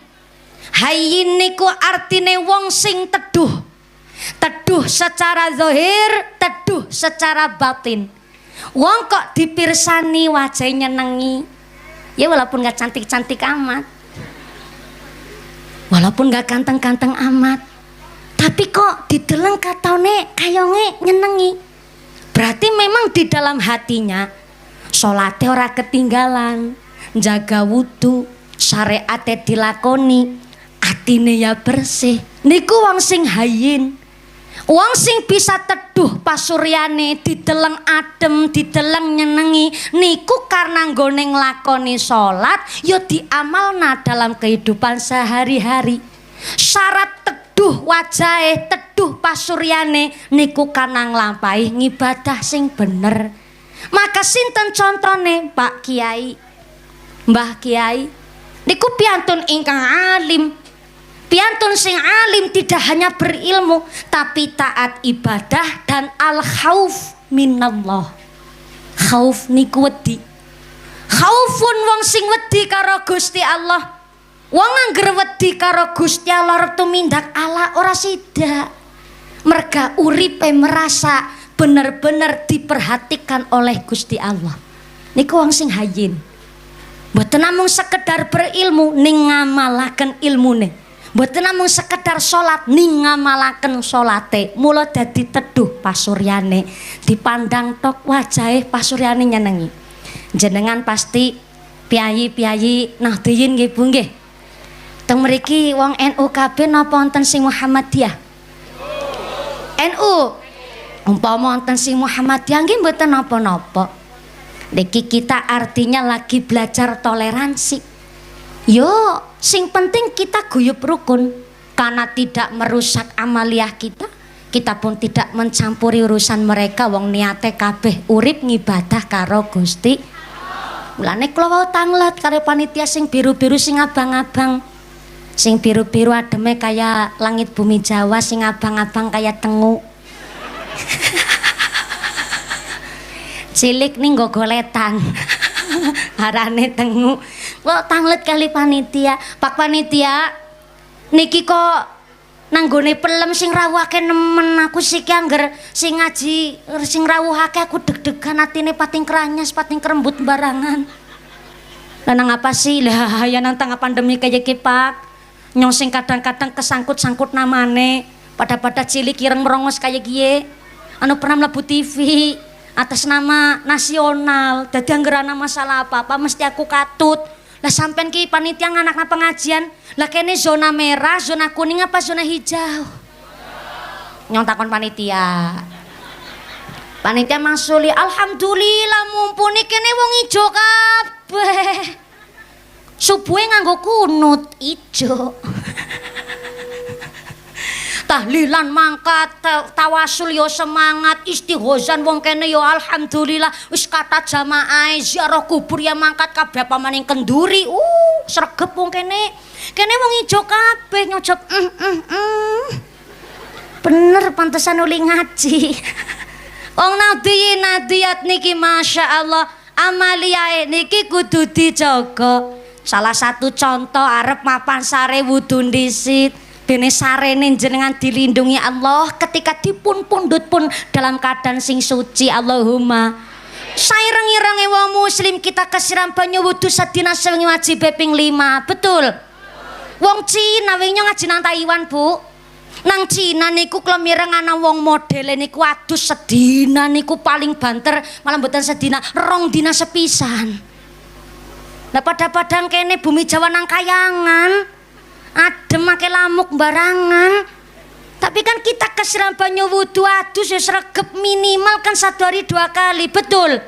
Hayyin niku artine wong sing teduh. Teduh secara zahir, teduh secara batin. Wong kok dipirsani wajahnya nyenengi. Ya walaupun gak cantik-cantik amat, walaupun gak ganteng-ganteng amat, tapi kok dideleng katone kayonge nyenengi. Berarti memang di dalam hatinya sholatnya ora ketinggalan, jaga wudu, syariate dilakoni, atine ya bersih. Niku wong sing hayyin. Wong sing bisa teduh pasuryane dideleng adem, dideleng nyenengi niku karena nggone nglakoni salat ya diamalna dalam kehidupan sehari-hari. Syarat teduh wajahe, teduh pasuryane niku karena nglampahi ngibadah sing bener. Maka sinten contone Pak Kiai, Mbah Kiai niku piantun ingkang alim. Piantun sing alim tidak hanya berilmu tapi taat ibadah dan al khauf minallah. Khauf niku wedi. Khaufun wong sing wedi karo Gusti Allah. Wong angger wedi karo Gusti Allah arep tumindak ala ora sida. Merga uripe merasa bener-bener diperhatikan oleh Gusti Allah. Niku wong sing hayyin. Mboten namung sekedar berilmu ning ngamalaken ilmune. Mboten namung sekedar salat ning ngamalaken salate, mula dadi teduh pasuryane, dipandang tok wajahe pasuryane nyenengi. Jenengan pasti piyayi-piyayi Nahdliyin nggih Bu nggih. Teng mriki wong NU kabeh napa wonten sing Muhammadiyah? NU. Umpama wonten sing Muhammadiyah nggih mboten napa-napa. Niki kita artinya lagi belajar toleransi. Yo, sing penting kita guyub rukun karena tidak merusak amaliyah kita. Kita pun tidak mencampuri urusan mereka wong niate kabeh urip ngibadah karo Gusti. Mulane kula wau tanglet karo panitia sing biru-biru sing abang-abang. Sing biru-biru ademe kaya langit bumi Jawa, sing abang-abang kaya tengu. Cilik ning nggo goletan. Arane tengu. Kok tanglet kali panitia. Pak panitia, niki kok nanggone pelem sing rawuhake nemen, aku siki angger sing ngaji sing rawuhake aku deg-degan atine pating kranyas, pating kerembut barangan. Lah nang apa sih? Lah ya nang tengah pandemi kaya iki, Pak. Nyong sing kadang-kadang kesangkut-sangkut namane, pada cilik ireng merongos kaya kiye. Anu pernah mlebu TV atas nama nasional, dadi angger ana masalah apa-apa mesti aku katut. Lah sampean ki panitia nganakna pengajian, lah kene zona merah, zona kuning apa zona hijau? Nyong takon panitia. Panitia masuli, alhamdulillah mumpuni kene wong ijo kabeh. Subuhe nganggo kunut ijo. Tahlilan mangkat, tawasul yo semangat, istighozan wong kene yo alhamdulillah, wis kata jamaah ziarah kubur ya mangkat kabeh apa maning kenduri. Sregep wong kene. Kene wong ijo kabeh nyocop. Bener pantesan uli ngaji. Wong nadiyat niki masya Allah amaliyae niki kudu dijaga. Salah satu contoh arep mapan sare wudu dhisit. Bene sarene jenengan dilindungi Allah ketika dipun pundhut pun dalam keadaan sing suci. Allahumma saireng-irenge wong muslim kita kesiram banyu wudu sedina sewengi wajib ping 5. Betul. Wong Cina wingi ngaji nang Taiwan, Bu. Nang Cina niku klemireng ana wong modele niku adus sedina niku paling banter, malah mboten sedina, 2 dina sepisan. Lah pada-padang kene bumi Jawa nang kayangan. Adem make lamuk barangan. Tapi kan kita kesiram banyu wudu adus ya sregep minimal kan 1 hari 2 kali, betul?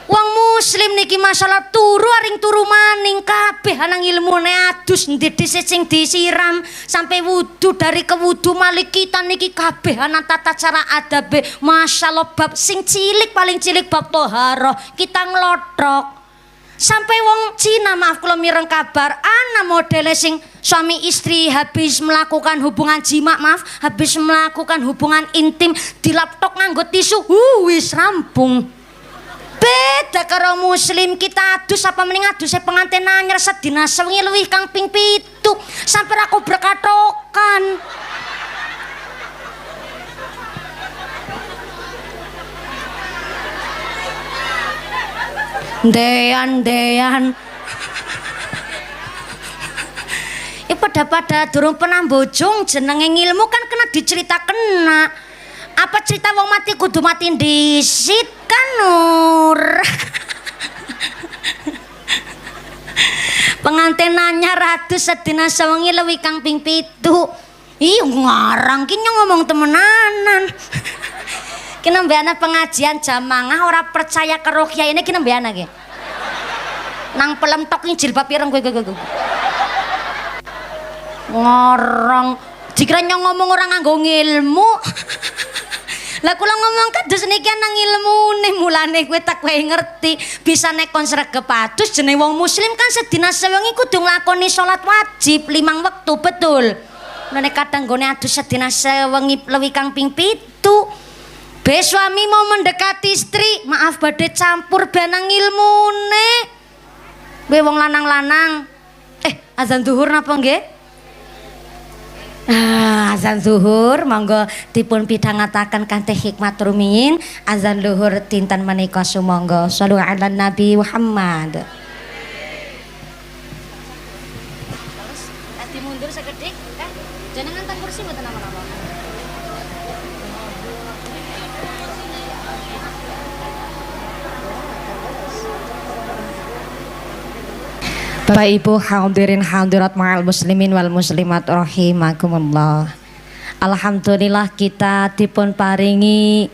Wong muslim niki masalah turu aring turu maning kabeh anang ilmune adus ndi dhisik sing disiram sampai wudu dari ke wudu malik kita niki kabeh ana tata cara adabe. Masyaallah bab sing cilik paling cilik bab toharoh kita nglothok. Sampai wong Cina maaf kalau mireng kabar ana modele sing suami istri habis melakukan hubungan jima habis melakukan hubungan intim di laptop nganggo tisu wis rampung. Beda karo muslim kita adus apa mending adus pengantin anyar sedina sewengi luwih kang ping 7 sampai aku berkatokan. Dean pada durung pernah bojong jenenge ngilmu kan kena diceritakan nak. Apa cerita wong mati kudu mati dhisit kan Nur. Pengantin anyar ratus sedina sewengi luwih kang ping 7. Ih ngarang ki ngomong temenanan. Ki nembe ana pengajian jamaah ora percaya karo kiai ini ki nembe ana ki. Nang pelem tok jilbab ireng kowe. Ngorong dikira ngomong orang nganggo ngilmu. Lah kula ngomong kados niki nang ilmune mulane kowe tak kowe ngerti bisa nekon sregep adus jeneng wong muslim kan sedina sewengi kudu nglakoni salat wajib 5 wektu, betul. Mulane kadang gone adus sedina sewengi luwih kang ping 7. Be suami mau mendekati istri, maaf badhe campur benang ilmune. Be wong lanang-lanang. Azan zuhur napa nggih? Azan zuhur monggo dipun pidhangetaken kanthi hikmat rumiyin. Azan zuhur dinten menika sumangga shallu ala Nabi Muhammad. Adi mundur sekedhik, jenengan teng kursi mboten napa-napa. Bapak Ibu hadirin hadirat ma'al muslimin wal muslimat rahimakumullah. Alhamdulillah kita dipun paringi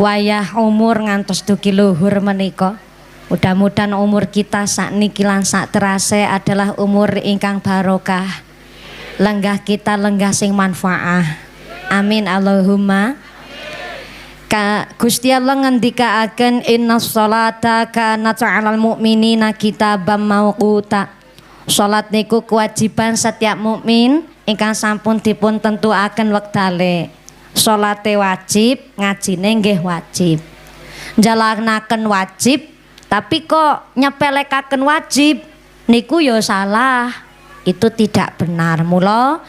wayah umur ngantos dugi luhur menika. Mudah-mudahan umur kita sakniki lan sak terase adalah umur ingkang barokah. Lenggah kita lenggah sing manfaah. Amin Allahumma. Gusti Allah ngendikaaken innas sholata kanat 'alal mu'minina kitaban mauquta. Salat niku kewajiban setiap mukmin ingkang sampun dipun tentuaken wektale. Salate wajib, ngajine nggih wajib. Njalanaken wajib tapi kok nyepelekaken wajib niku ya salah. Itu tidak benar. Mula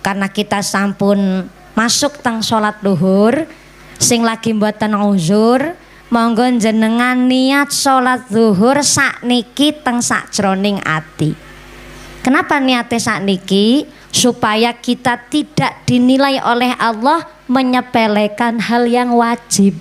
karena kita sampun masuk teng salat luhur, sing lagi mboten uzur, monggo jenengan niat salat zuhur sakniki teng sakjroning ati. Kenapa niate sakniki? Supaya kita tidak dinilai oleh Allah menyepelekan hal yang wajib.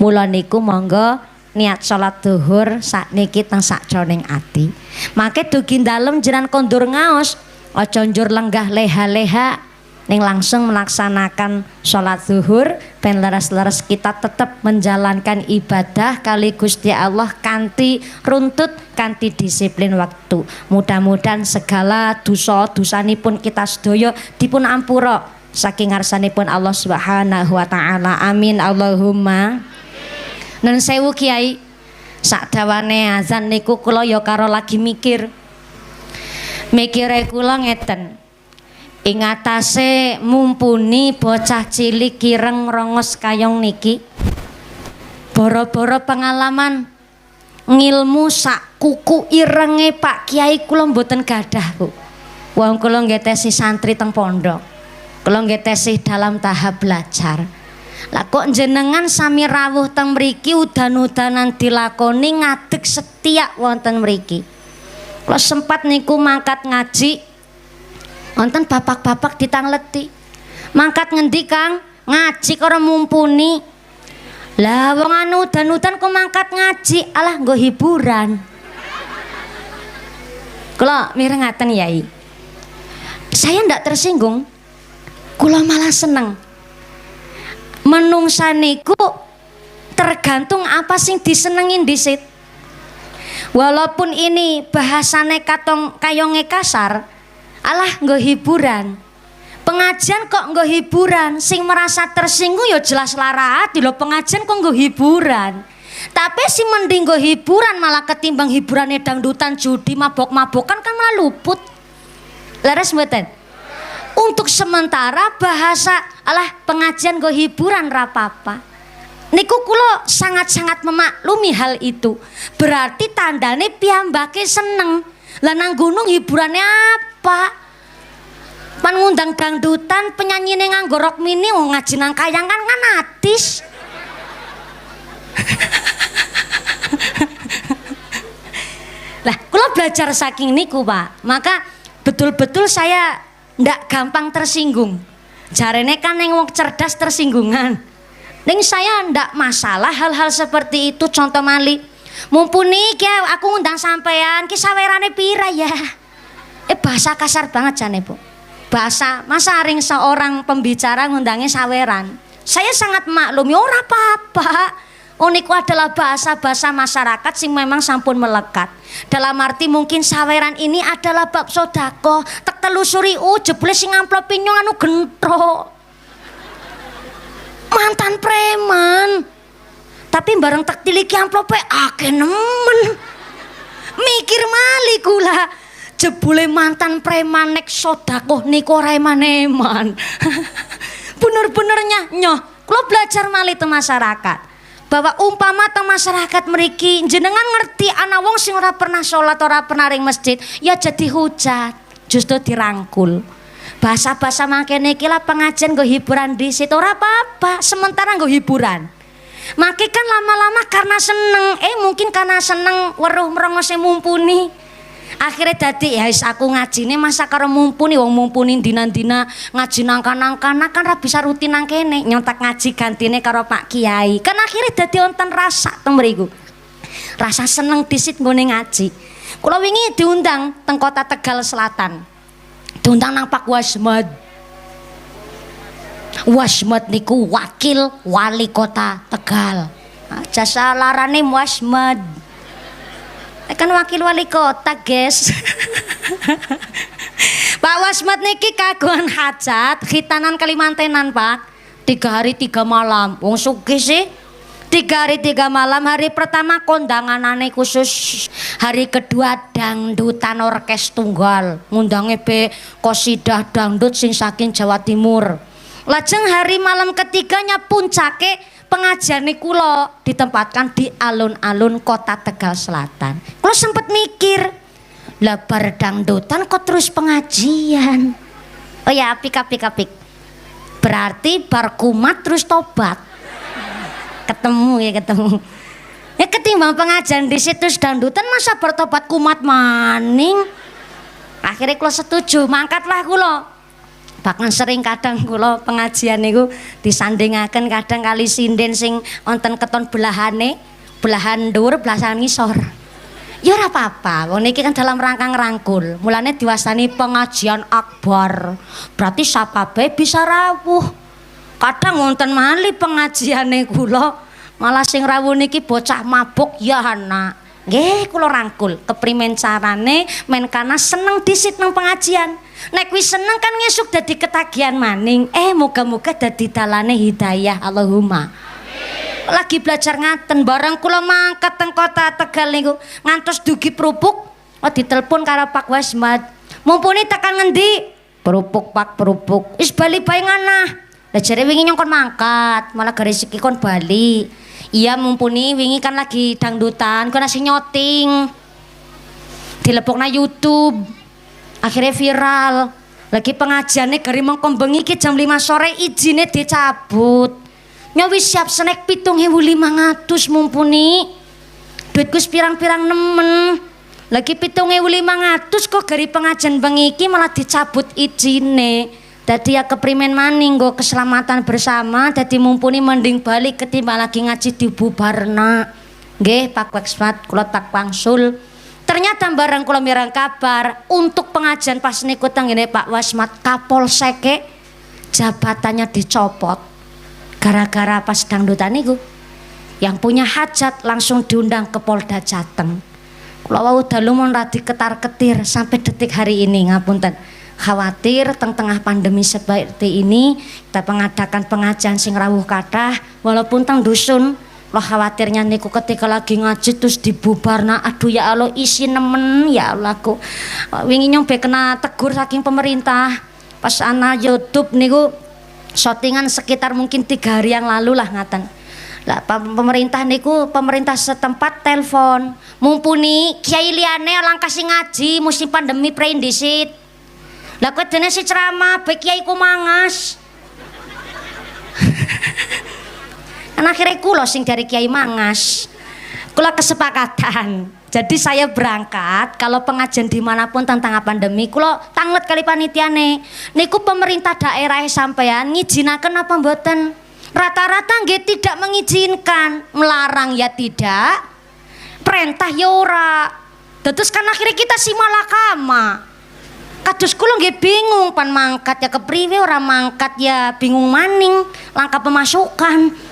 Mula niku monggo niat salat zuhur sakniki teng sakjroning ati. Make dugi dalem jenengan kondur ngaos, aja njur lenggah leha-leha ning langsung melaksanakan sholat zuhur ben leres-leres kita tetap menjalankan ibadah kali Gusti Allah kanthi runtut kanthi disiplin waktu. Mudah-mudahan segala dosa-dosanipun kita sedaya dipun ampura saking ngarsanipun Allah Subhanahu wa taala. Amin Allahumma. Nun sewu Kiai, sakdawane azan niku kula ya karo lagi mikire kula ngeten. Ing atase mumpuni bocah cilik kireng rongos kayong niki, boro-boro pengalaman ngilmu sak kuku irenge Pak Kiai kula mboten gadah Bu. Wong kula nggih tesih santri teng pondok, kula nggih tesih dalam tahap belajar. Lah kok jenengan sami rawuh teng mriki udan-udanan dilakoni ngadeg setia wonten mriki. Kula sempat niku mangkat ngaji wonten bapak-bapak ditangleti. Mangkat ngendi Kang? Ngaji karo mumpuni. Lah wong anu udan-udan kok mangkat ngaji, alah nggo hiburan. Kula mirengaken Yai. Saya ndak tersinggung. Kula malah seneng. Menungsa niku tergantung apa sing disenengin disit. Walaupun ini bahasane kayonge kasar, alah nggo hiburan. Pengajian kok nggo hiburan, sing merasa tersinggung ya jelas lara ati lho, pengajian kok nggo hiburan. Tapi si mending nggo hiburan malah ketimbang hiburannya dangdutan, judi, mabok-mabokan kan malah luput. Leres mboten? Untuk sementara bahasa alah pengajian nggo hiburan ra apa-apa. Niku kula sangat-sangat memaklumi hal itu. Berarti tandane piyambake seneng. Lah nang gunung hiburannya apa? Pan ngundang dangdutan, penyanyine nganggo rok mini wong ngaji nang kayangan kan atis. Lah kula belajar saking niku Pak. Maka betul-betul saya ndak gampang tersinggung. Jarene kan yang wong cerdas tersinggungan. Ning saya ndak masalah hal-hal seperti itu. Contoh mali, mumpuni ki aku ngundang sampean ki sawerane pira ya. Bahasa kasar banget jane Bu. Bahasa masa ring seorang pembicara ngundangnya saweran. Saya sangat maklumi ora apa-apa. Niku adalah bahasa-bahasa masyarakat sing memang sampun melekat. Dalam arti mungkin saweran ini adalah bab sodako. Tek telusuri jebule sing amplopi nyong anu gentro. Mantan preman. Tapi bareng tek tiliki amplope akeh nemen. Mikir mali kula. Jebule mantan preman nek sodako niku ora eman-eman. Bener-benernya nyoh. Kula belajar mali te masyarakat. Bahwa umpama teng masyarakat mriki jenengan ngerti ana wong sing ora pernah salat, ora pernah ring masjid, ya jadi hujat, justru dirangkul. Bahasa-bahasa mangkene iki lah pengajian nggo hiburan disit ora apa-apa, sementara nggo hiburan. Maki kan lama-lama karena seneng, mungkin karena seneng weruh merongose mumpuni. Akhirnya dadi ya wis aku ngajine masa karo mumpuni, wong mumpuni dina-dina ngaji nangka-nangkana kan ra bisa rutin nang kene, nyontak ngaji gantine karo Pak Kiai. Kan akhirnya dadi wonten rasa teng mriku. Rasa seneng disit nggone ngaji. Kula wingi diundang teng kota Tegal Selatan. Diundang nang Pak Wasmed. Wasmed niku wakil wali kota Tegal. Jasa larane Wasmed. Kan wakil wali kota, guys. Pak Wasmed niki kagungan hajat khitanan Kalimantenan, Pak. 3 hari 3 malam. Wong sugih sih. 3 hari 3 malam. Hari pertama kondanganane khusus. Hari kedua dangdutan orkes tunggal. Ngundange be qosidah dangdut sing saking Jawa Timur. Lajeng hari malam ketiganya puncake pengajiane kula ditempatkan di alun-alun kota Tegal Selatan. Kula sempet mikir, lah bar dangdutan kok terus pengajian. Oh ya, apik. Berarti bar kumat terus tobat. Ketemu. Ya ketimbang pengajian di situ dangdutan masa bertobat kumat maning. Akhirnya kula setuju, mangkatlah kula. Bahkan sering kadang kula pengajian niku disandingaken kadang kali sinden sing wonten keton belahane, belahan dhuwur, belahan ngisor. Ya ora apa-apa, wong niki kan dalam rangka ngrangkul. Mulane diwastani pengajian akbar. Berarti sapa bae bisa rawuh. Kadang wonten malih pengajiane kula, malah sing rawuh niki bocah mabuk ya anak. Nggih kula rangkul, keprimen carane men kana seneng disit nang pengajian. Nek wis seneng kan ngesuk dadi ketagihan maning. Muga-muga dadi dalane hidayah Allahumma. Lagi belajar ngaten bareng kula mangkat teng kota Tegal niku ngantos dugi Prupuk. Ditelepon karo Pak Wasmed. Mumpuni tekan ngendi? Prupuk Pak, Prupuk. Wis bali bae nganah. Lah jare wingi nyongkon mangkat, malah garis iki kon bali. Iya mumpuni wingi kan lagi dangdutan, kon asih nyoting. Dilepokna YouTube. Akhirnya viral. Lagi pengajiannya gari mengkon bengi ki jam 5 sore izine dicabut. Nyawi siap snack 7.500 mumpuni. Duitku pirang-pirang nemen. Lagi 7.500 kok gari pengajian bengi ki malah dicabut izine. Dadi ya keprimen maning nggo keselamatan bersama. Dadi mumpuni mending balik ketimbang lagi ngaji dibubarna. Nggih Pak Wasmed kula tak wangsul. Ternyata bareng kula mirang kabar untuk pengajian pas niku tengene Pak Wasmed Kapolseke jabatannya dicopot. Gara-gara pas dangdutan niku yang punya hajat langsung diundang ke Polda Jateng. Kula wau dalu mun radi ketar-ketir sampai detik hari ini ngapunten. Khawatir tengah pandemi seperti ini kita mengadakan pengajian sing rawuh kathah walaupun teng dusun. Lo khawatirnya niku ketika lagi ngaji terus dibubarna. Aduh ya Allah isi nemen ya Allah ku. Wingi nyombe kena tegur saking pemerintah. Pas ana YouTube niku shootingan sekitar mungkin 3 hari yang lalu lah ngaten. Lah pemerintah niku pemerintah setempat telepon. Mumpuni kiai liyane langkah sing ngaji musim pandemi prein disit. Lah kok dene si ceramah bae kiai ku mangas. Kan akhirnya kula sing dari kiai mangas. Kula kesepakatan. Jadi saya berangkat kalau pengajian dimanapun tentang pandemi kula tanglet kali panitiane. Niku pemerintah daerah sampean ngijinaken apa mboten? Rata-rata nggih tidak mengizinkan, melarang ya tidak, perintah ya ora. Terus kan akhirnya kita simalakama. Kados kula nggih bingung pan mangkat ya kepriwe ora mangkat ya bingung maning langkah pemasukan.